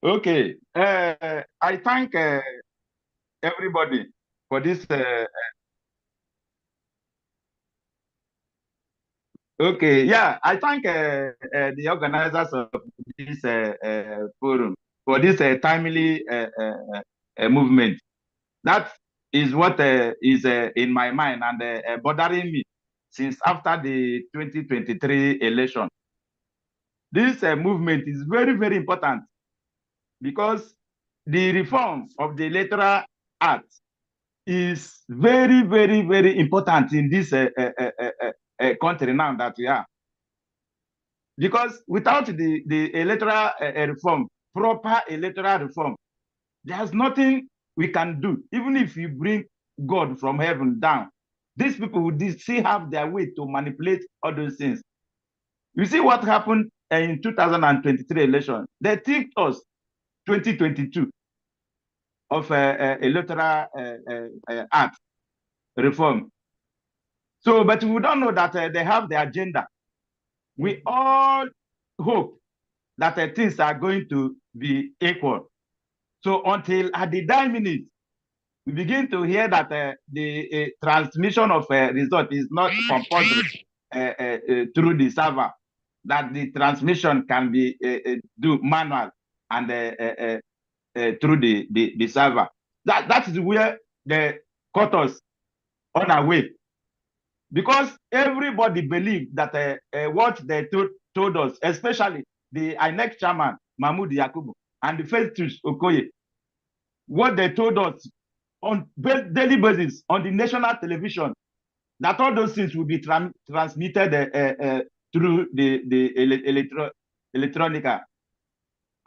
Okay. I thank everybody for this. Okay. Yeah, I thank the organizers of this forum for this timely movement. That is what is in my mind and bothering me since after the 2023 election. This movement is very, very important because the reform of the Electoral Act is very, very, very important in this country now that we are. Because without the electoral reform, proper electoral reform, there's nothing we can do. Even if you bring God from heaven down, these people would still have their way to manipulate all those things. You see what happened in 2023 election. They tricked us 2022 of electoral act reform. So, but we don't know that they have the agenda. We all hope that things are going to be equal. So until at the dying minute, we begin to hear that the transmission of result is not compulsory through the server, that the transmission can be do manual and through the server. That is where they caught us on our way. Because everybody believed that what they told us, especially the INEC chairman, Mahmoud Yakubu, and the Festus Okoye, what they told us on daily basis on the national television, that all those things will be transmitted through the electronica.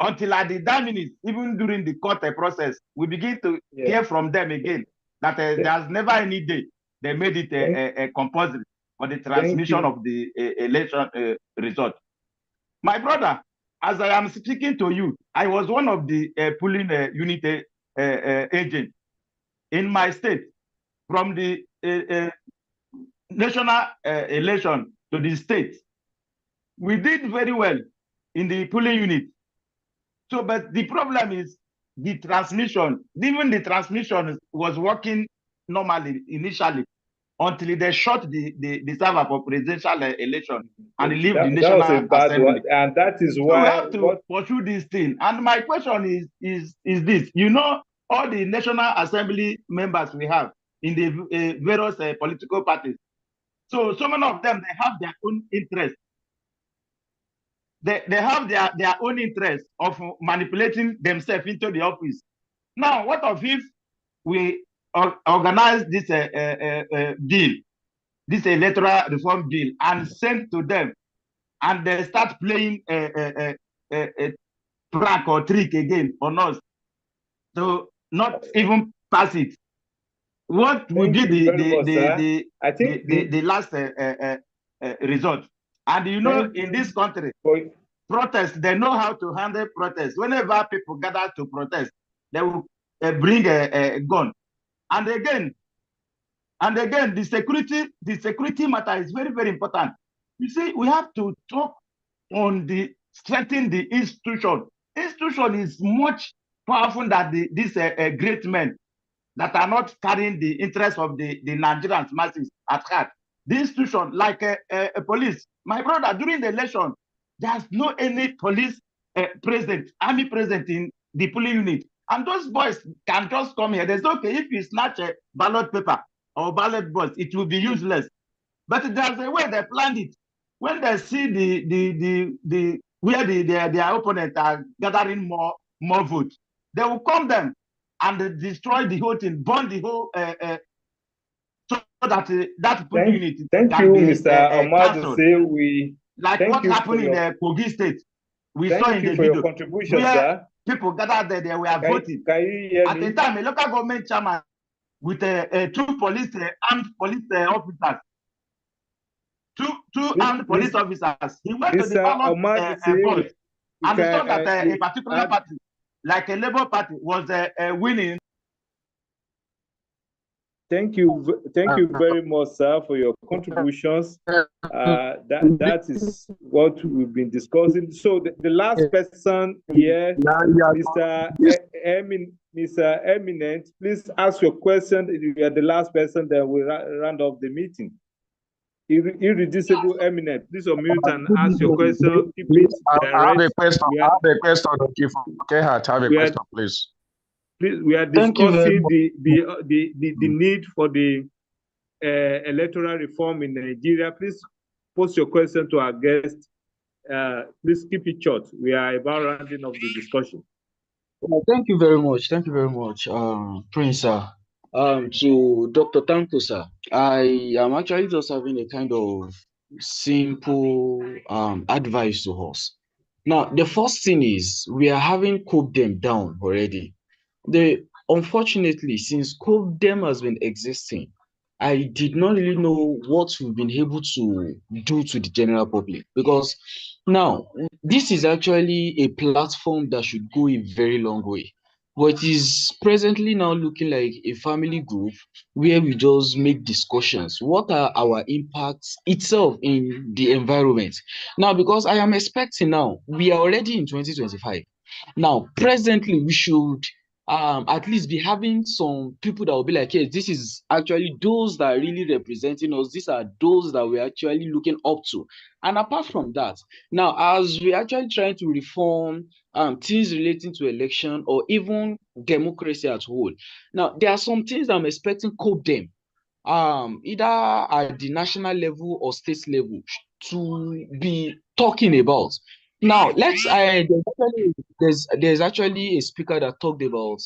Until at the dying minutes, even during the court process, we begin to hear from them again that there's never any day they made it compulsory for the transmission of the election result. My brother, as I am speaking to you, I was one of the polling unit agents in my state from the national election to the state. We did very well in the polling unit. So, but the problem is the transmission. Even the transmission was working normally initially until they shut the server for presidential election and leave the national assembly. And that is why so we have to pursue this thing. And my question is this: all the national assembly members we have in the various political parties. So many of them, they have their own interest. They have their own interest of manipulating themselves into the office. Now, what if we organize this bill, this electoral reform bill, and send to them, and they start playing a prank or trick again on us to not even pass it? What will be the last result? And in this country, protest, they know how to handle protest. Whenever people gather to protest, they will bring a gun. And again, the security matter is very, very important. You see, we have to talk on the strengthening the institution, institution is much powerful than these great men that are not carrying the interest of the Nigerians masses at heart. The institution, like a police, my brother, during the election, there's no any police present, army present in the polling unit. And those boys can just come here. There's okay, if you snatch a ballot paper or ballot box, it will be useless. But there's a way they planned it. When they see where their opponents are gathering more votes, they will come them and destroy the whole thing, burn the whole so that that polling unit thank can you, be Mr. cancelled. Like what happened in Kogi State, we saw in the for your video contribution, where sir. people gathered there, they were voting. Can you hear me? At the time, a local government chairman with two police armed police officers, two armed police officers. He went to the ballot box and saw that a particular party, like a Labour Party, was winning. Thank you very much, sir, for your contributions. That is what we've been discussing. So the last person here, Mr. Eminent, please ask your question. If you are the last person, then we'll round off the meeting. Irreducible Eminent, please unmute and ask your question. Keep it direct. I have a question. I have a question. Okay, I have a question, please. Please, we are discussing the need for the electoral reform in Nigeria. Please post your question to our guest. Please keep it short. We are about rounding up the discussion. Well, thank you very much. Thank you very much, Prince. To Dr. Tanko, sir, I am actually just having a kind of simple advice to us. Now, the first thing is we are having cooked them down already. Unfortunately, since COVDEM has been existing, I did not really know what we've been able to do to the general public, because now this is actually a platform that should go a very long way. But it is presently now looking like a family group where we just make discussions. What are our impacts itself in the environment? Now, because I am expecting now, we are already in 2025. Now, presently, we should at least be having some people that will be like, hey, this is actually those that are really representing us. These are those that we're actually looking up to. And apart from that, now, as we're actually trying to reform things relating to election or even democracy at whole, now, there are some things that I'm expecting COVDEM, either at the national level or state level, to be talking about. Now, there's actually a speaker that talked about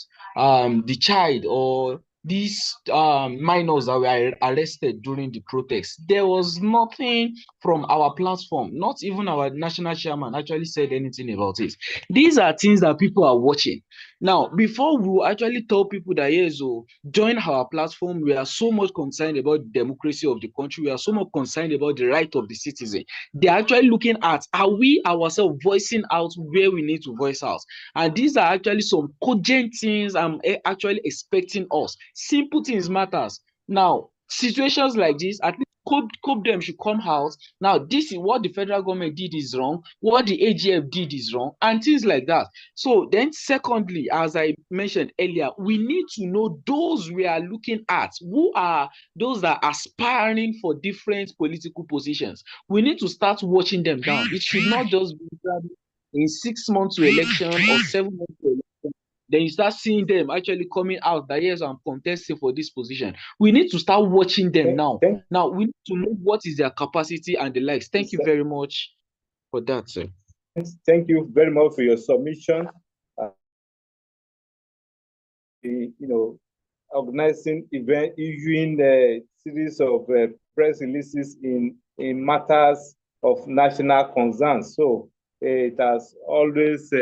the child or these minors that were arrested during the protest. There was nothing from our platform, not even our national chairman actually said anything about it. These are things that people are watching. Now, before we will actually tell people that, yes, join our platform, we are so much concerned about the democracy of the country, we are so much concerned about the right of the citizen. They're actually looking at, are we ourselves voicing out where we need to voice out? And these are actually some cogent things I'm actually expecting us. Simple things matters. Now, situations like this, at least COVDEM should come out. Now, this is what the federal government did is wrong, what the AGF did is wrong, and things like that. So then, secondly, as I mentioned earlier, we need to know those we are looking at, who are those that are aspiring for different political positions. We need to start watching them down. It should not just be in 6 months to election or 7 months to election. Then you start seeing them actually coming out that, yes, I'm contesting for this position. We need to start watching them now. Now, we need to know what is their capacity and the likes. Thank you very much for that, sir. Thank you very much for your submission. Organizing event, issuing a series of press releases in matters of national concern. So it has always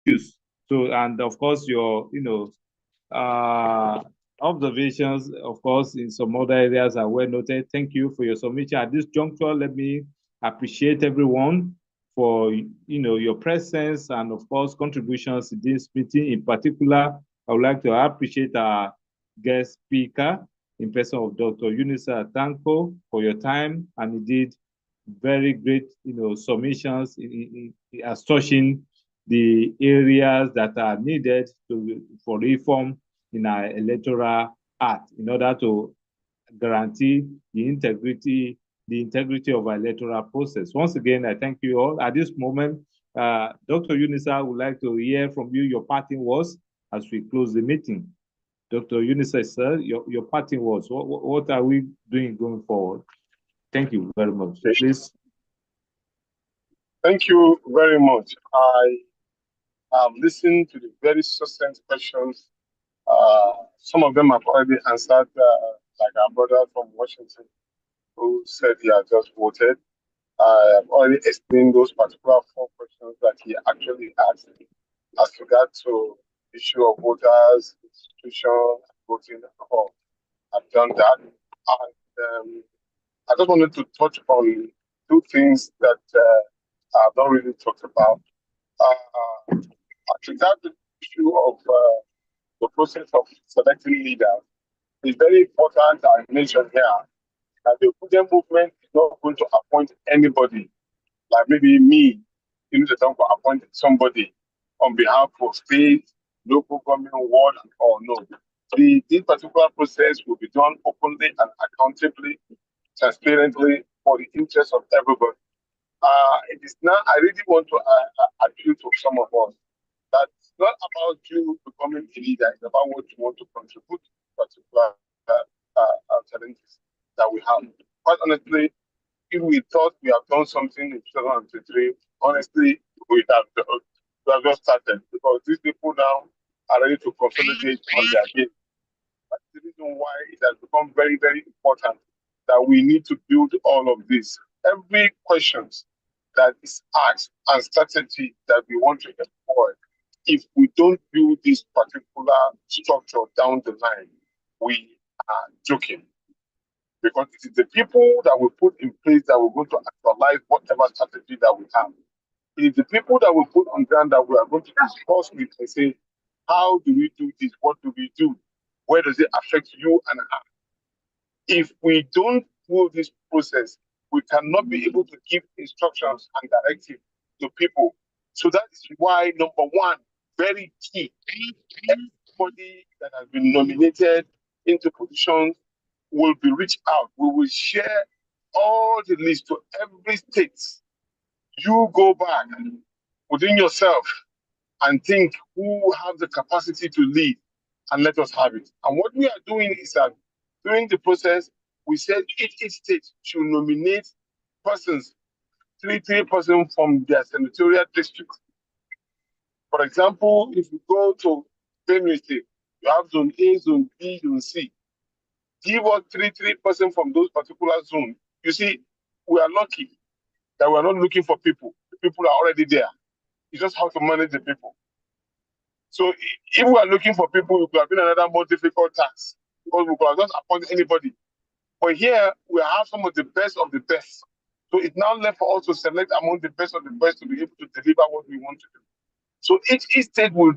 used. So, and of course, your observations, of course, in some other areas are well noted. Thank you for your submission. At this juncture, let me appreciate everyone for your presence and, of course, contributions to this meeting. In particular, I would like to appreciate our guest speaker in person of Dr. Unisa Tanko for your time and indeed very great, submissions as touching the areas that are needed for reform in our electoral act in order to guarantee the integrity of our electoral process. Once again, I thank you all. At this moment, Dr. Unisa would like to hear from you your parting words as we close the meeting. Dr. Unisa, sir, your parting words. What are we doing going forward? Thank you very much. Please. Thank you very much. I have listened to the very succinct questions. Some of them I've already answered, like our brother from Washington who said he had just voted. I have already explained those particular 4 questions that he actually asked as regard to issue of voters, institution, voting, and all. I've done that. And I just wanted to touch on 2 things that I've not really talked about. As regard to the issue of the process of selecting leaders, it's very important I mention here that the Fujian movement is not going to appoint anybody, like maybe me, the time to appoint somebody on behalf of state, local government, ward, and all. No. This particular process will be done openly and accountably, transparently, for the interest of everybody. It is now, I really want to appeal to some of us that it's not about you becoming a leader, it's about what you want to contribute to particular challenges that we have. Quite honestly, if we thought we have done something in 2023, honestly, we have just started, because these people now are ready to consolidate on their game. That's the reason why it has become very, very important that we need to build all of this. Every question that is asked and strategy that we want to employ, if we don't build this particular structure down the line, we are joking. Because it is the people that we put in place that we're going to actualize whatever strategy that we have. It is the people that we put on ground that we are going to discuss with and say, how do we do this? What do we do? Where does it affect you and I? If we don't do this process, we cannot be able to give instructions and directives to people. So that is why, number 1, very key, everybody that has been nominated into positions will be reached out. We will share all the list to every state. You go back within yourself and think who have the capacity to lead, and let us have it. And what we are doing is that during the process, we said each state should nominate persons, three persons from their senatorial district. For example, if you go to Benue State, you have zone A, zone B, zone C. Give us three persons from those particular zones. You see, we are lucky that we are not looking for people. The people are already there. You just have to manage the people. So if we are looking for people, it could have been another more difficult task, because we could have just appointed anybody. But here, we have some of the best of the best. So it's now left for us to select among the best of the best to be able to deliver what we want to do. So each state will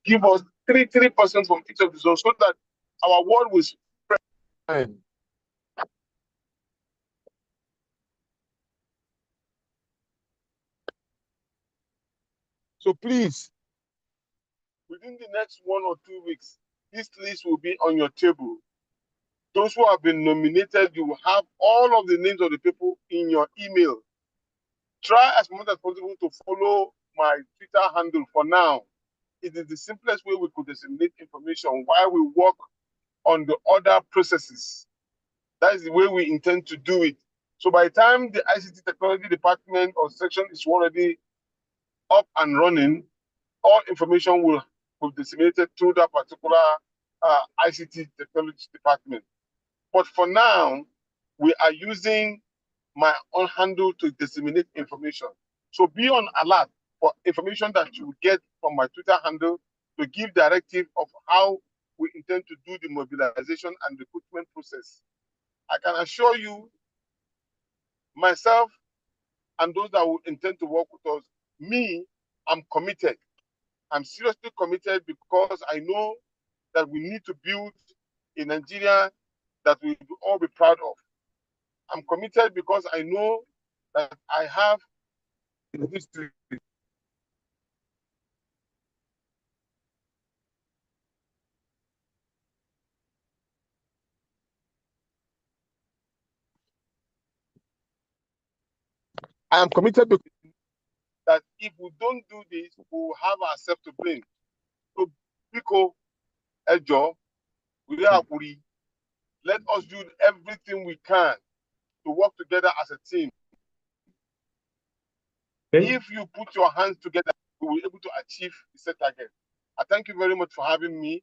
give us three persons from each of the zones, so that our word will spread. So please, within the next 1 or 2 weeks, this list will be on your table. Those who have been nominated, you will have all of the names of the people in your email. Try as much as possible to follow my Twitter handle for now. It is the simplest way we could disseminate information while we work on the other processes. That is the way we intend to do it. So by the time the ICT technology department or section is already up and running, all information will be disseminated through that particular ICT technology department. But for now, we are using my own handle to disseminate information. So be on alert for information that you get from my Twitter handle to give directive of how we intend to do the mobilization and recruitment process. I can assure you, myself and those that will intend to work with us, I'm committed. I'm seriously committed, because I know that we need to build a Nigeria that we will all be proud of. I'm committed because I know that I have in history. I am committed to that if we don't do this, we will have ourselves to blame. So, Biko, Ejo, let us do everything we can to work together as a team. If you put your hands together, we will be able to achieve the set target. I thank you very much for having me.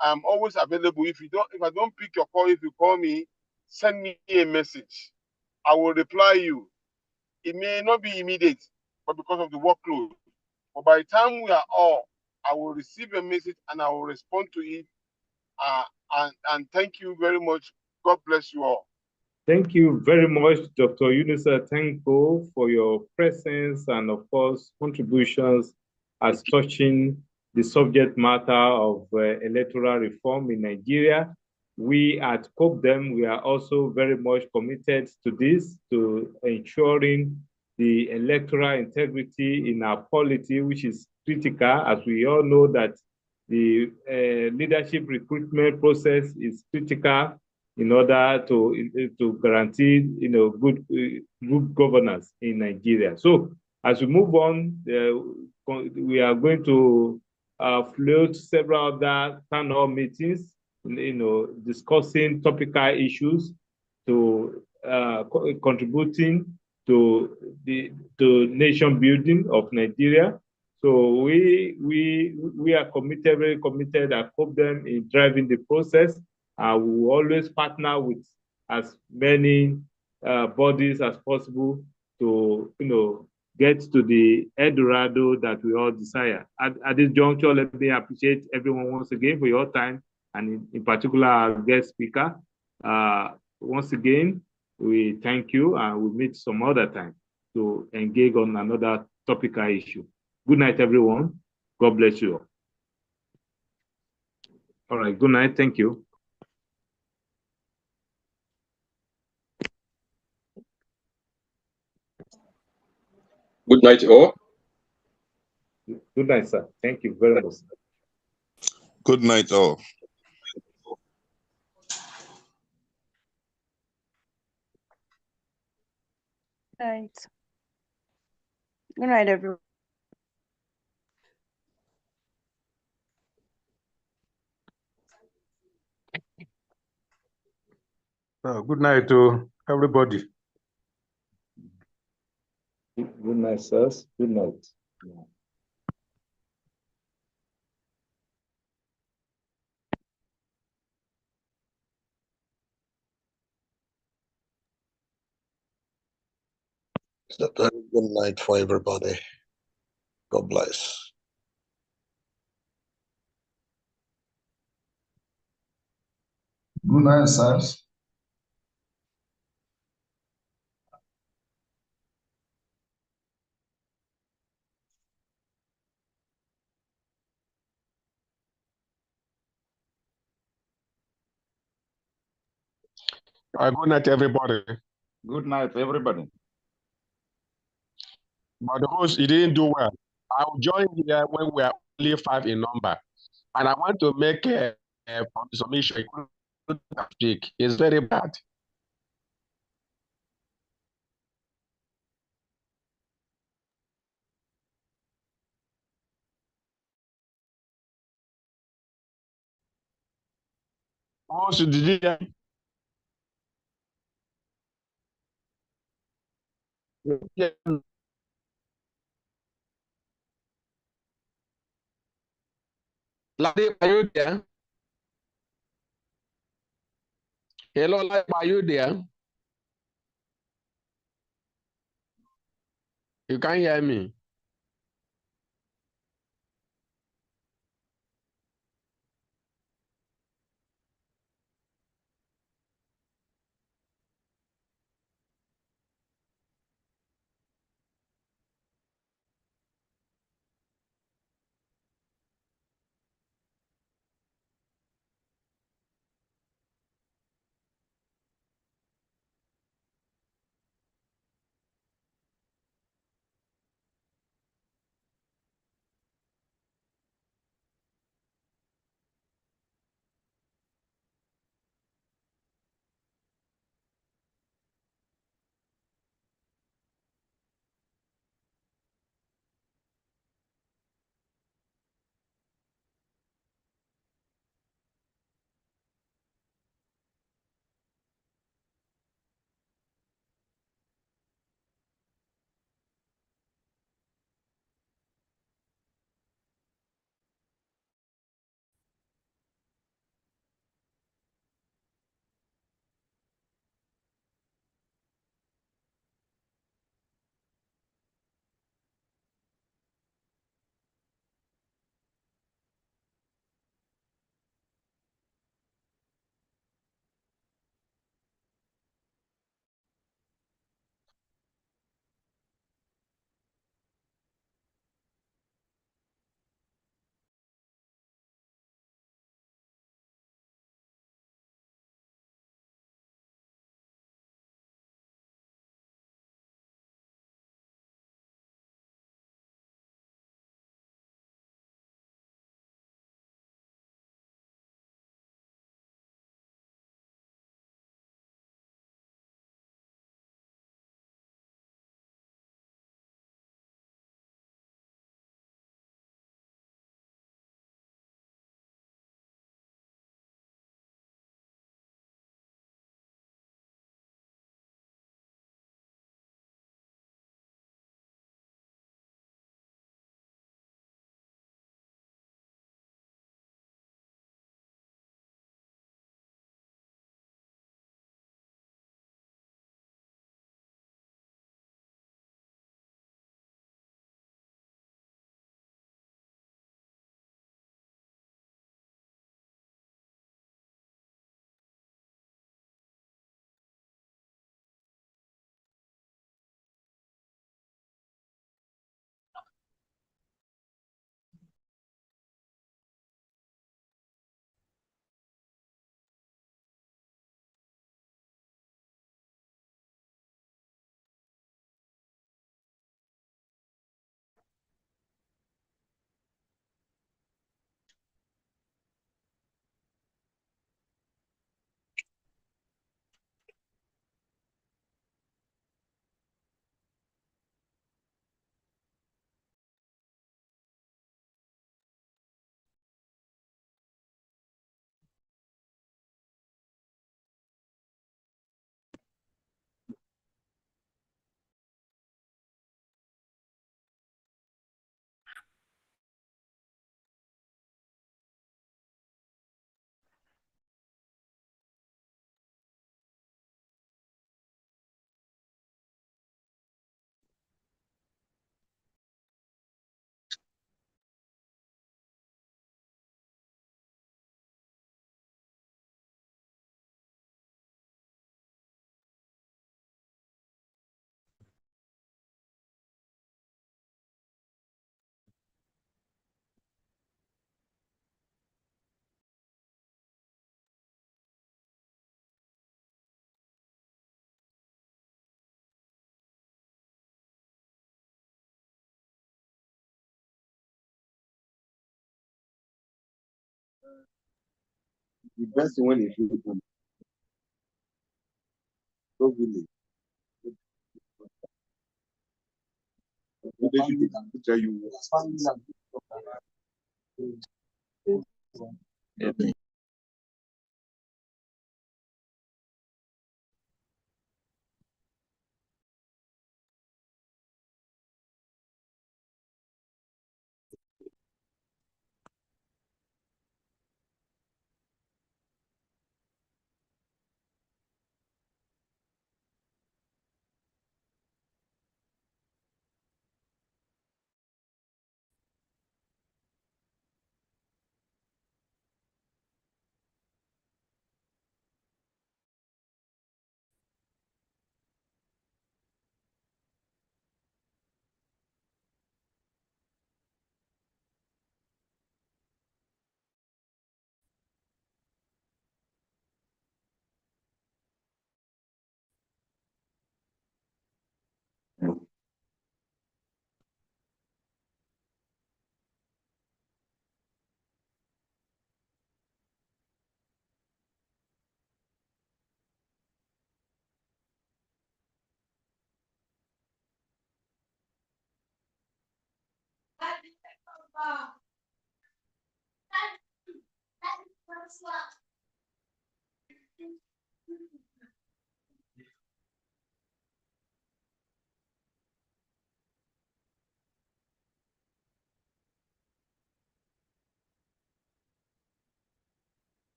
I'm always available. If I don't pick your call, if you call me, send me a message. I will reply you. It may not be immediate, but because of the workload. But by the time we are all, I will receive a message and I will respond to it. And thank you very much. God bless you all. Thank you very much, Dr. Yunusa Tanko, for your presence and, of course, contributions as touching the subject matter of electoral reform in Nigeria. We at COPDEM, we are also very much committed to this, to ensuring the electoral integrity in our polity, which is critical, as we all know that the leadership recruitment process is critical in order to guarantee good governance in Nigeria. So as we move on, we are going to float several other town hall meetings, discussing topical issues to contributing to nation building of Nigeria. So we are committed, very committed. I hope them in driving the process. We will always partner with as many bodies as possible to get to the Eldorado that we all desire. At this juncture, let me appreciate everyone once again for your time, and in particular our guest speaker. Once again, we thank you, and we'll meet some other time to engage on another topical issue. Good night, everyone. God bless you all. All right, good night. Thank you. Good night, all. Good night, sir. Thank you very much. Good night, all. Night. Good night, everyone. Good night to everybody. Good night, sirs. Good night. It's a very good night for everybody. God bless. Good night, sirs. Good night, everybody. Good night, everybody. But the host, he didn't do well. I'll join here when we are only 5 in number. And I want to make a submission. Speak. It's very bad. Also, did you hear? Yeah. Ladi, are you there? Hello, Ladi, are you there? You can't hear me. the best thing when they feel good. So really. Leadership can tell you. You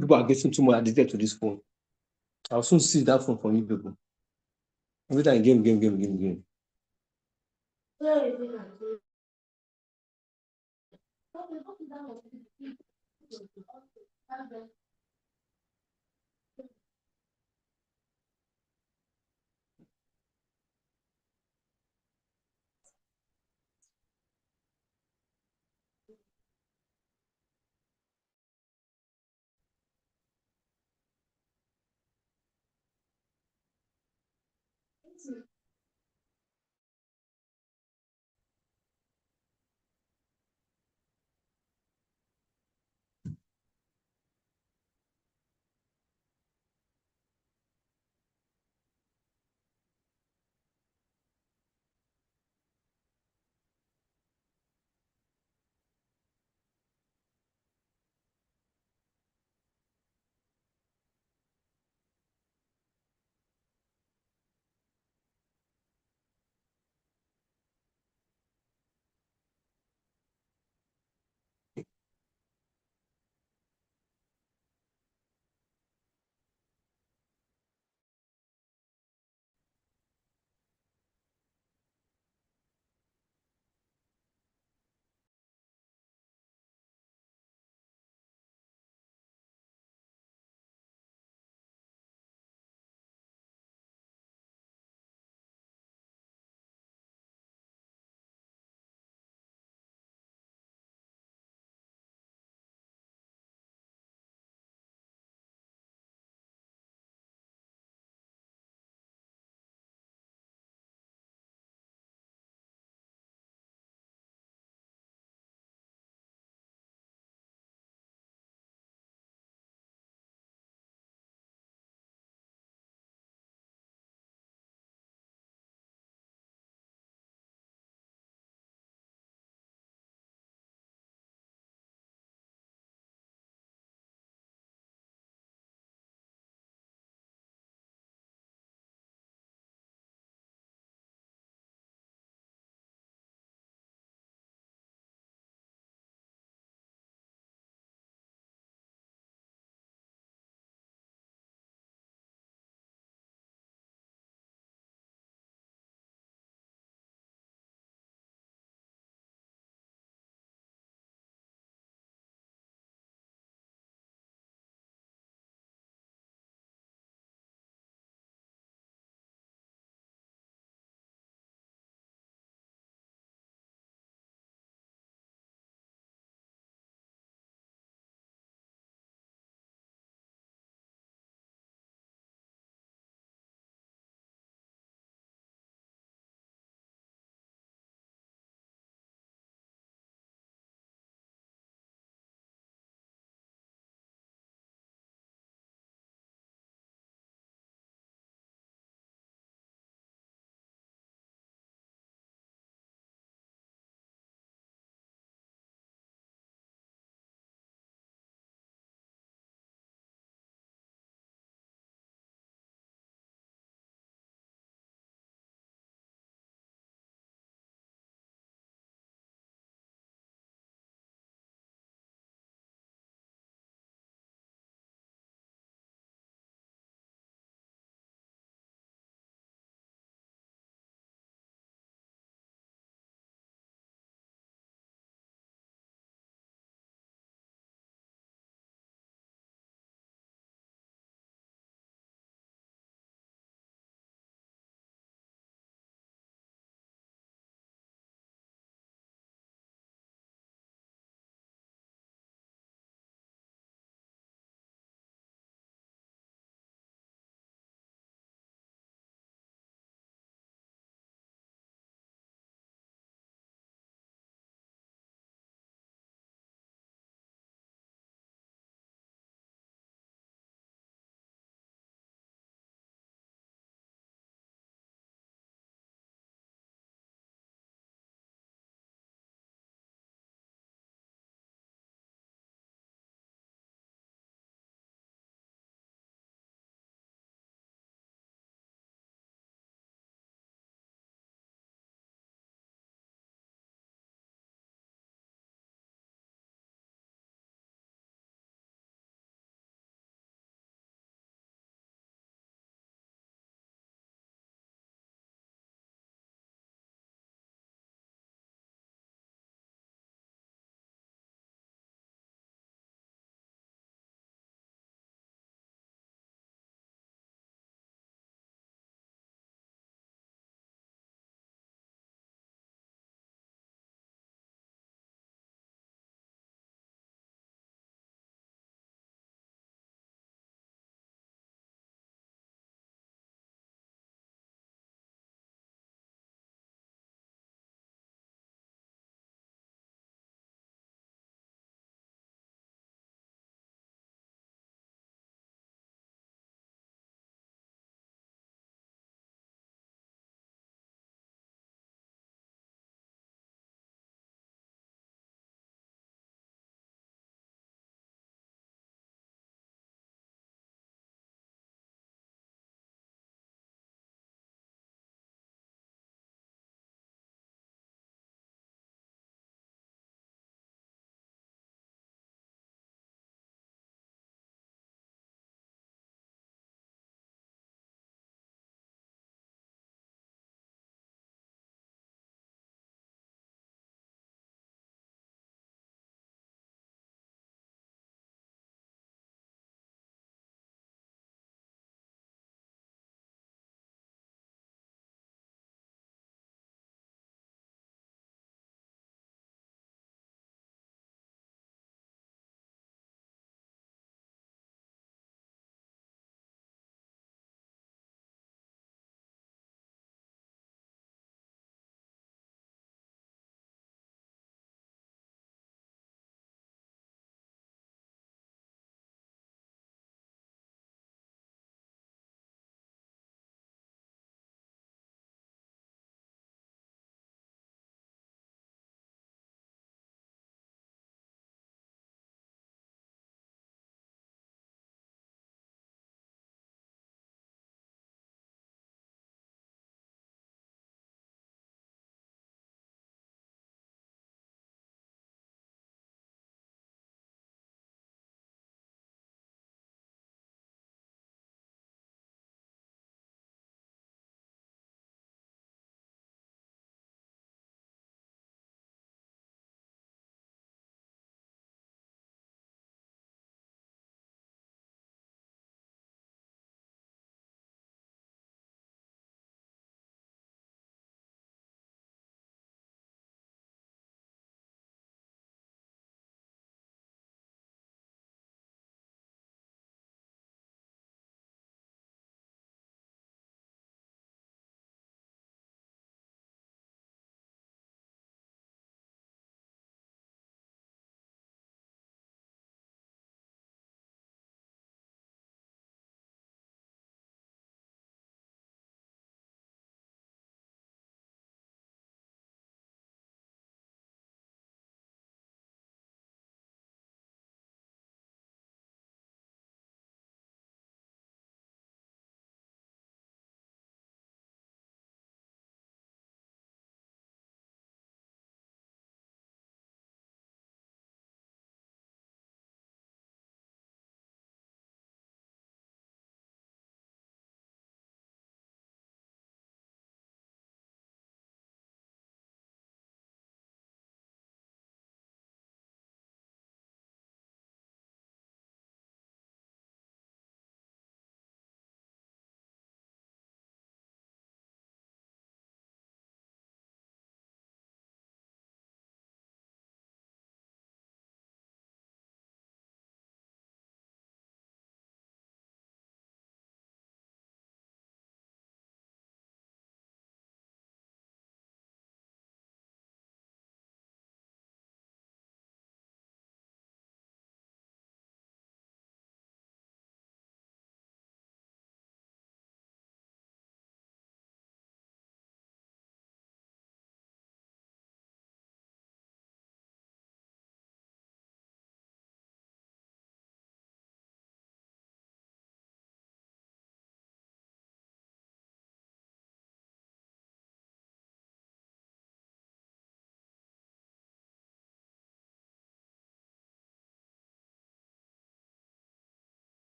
people are getting too much addicted to this phone. I'll soon see that phone from you people. Every time game.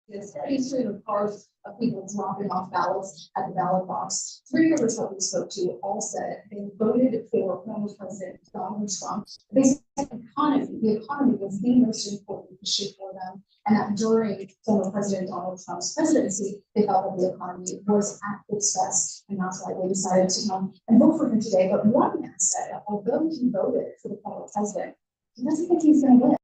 This history of cars of people dropping off ballots at the ballot box. 3 of us that we spoke to all said they voted for former President Donald Trump. They said the economy was the most important issue for them, and that during former President Donald Trump's presidency, they felt that the economy was at its best, and that's why they decided to come and vote for him today. But one man said that although he voted for the former president, he doesn't think he's going to win.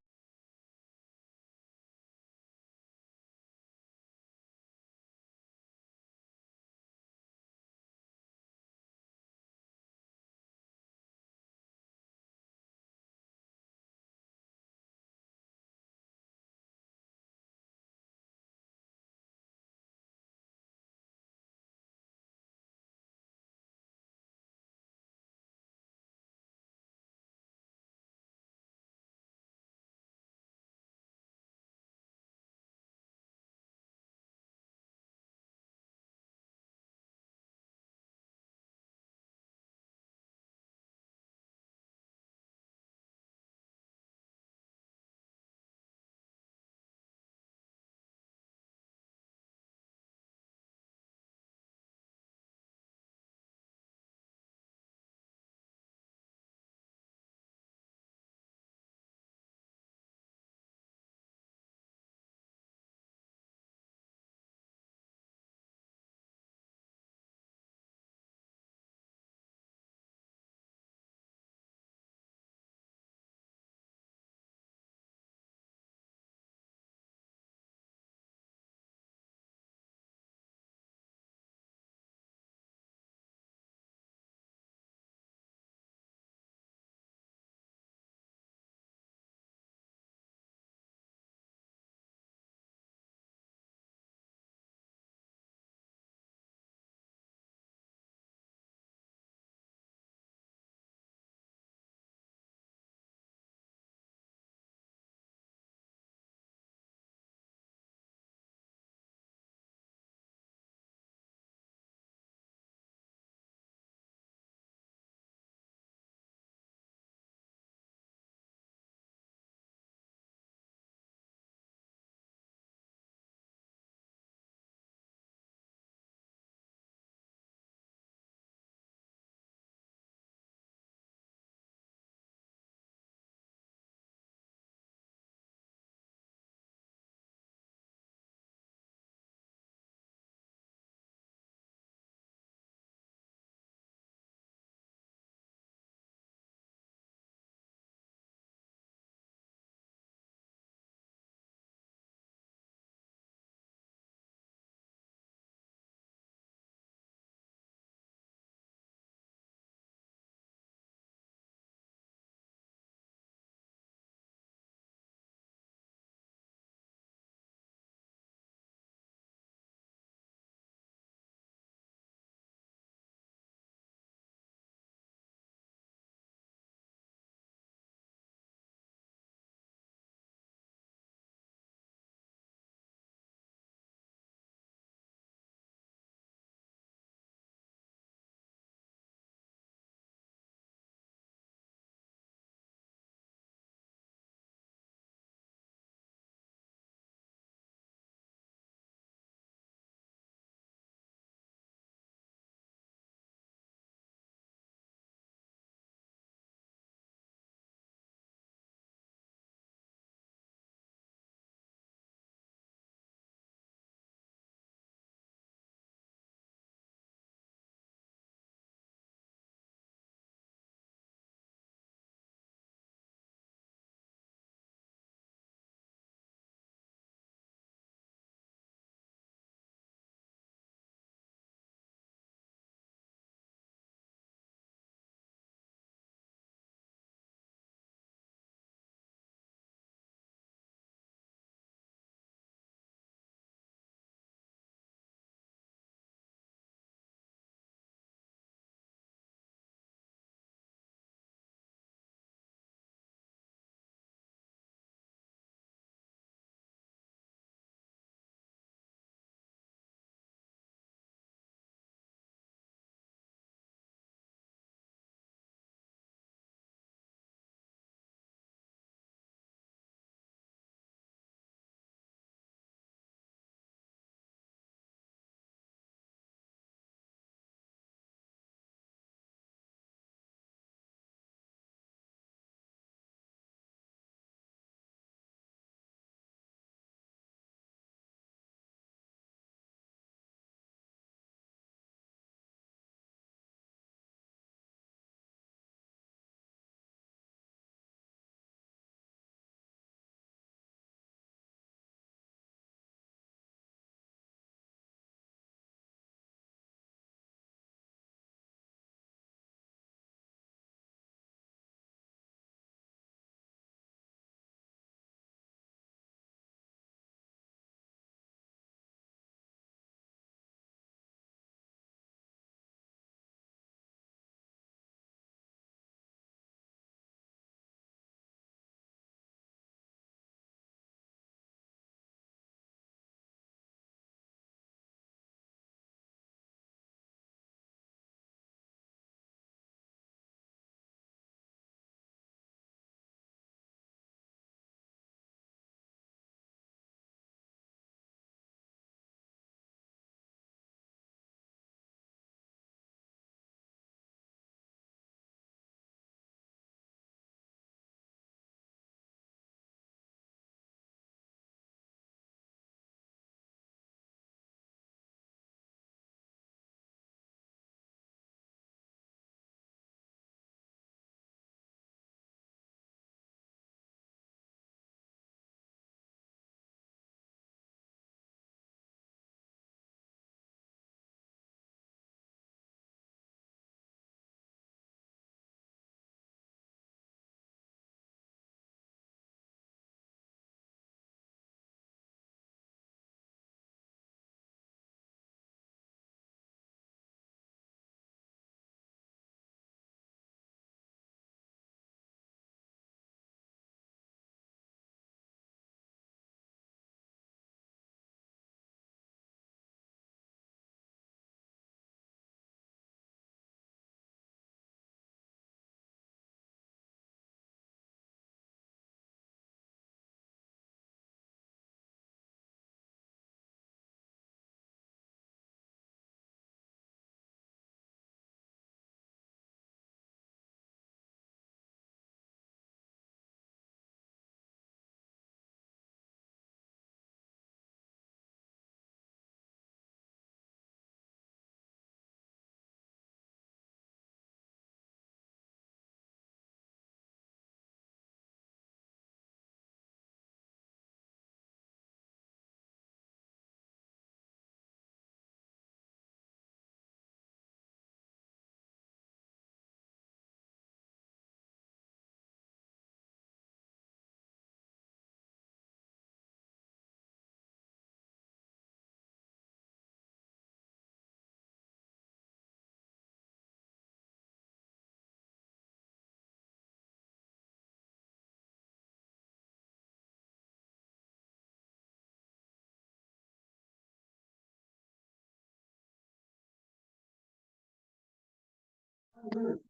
Amen.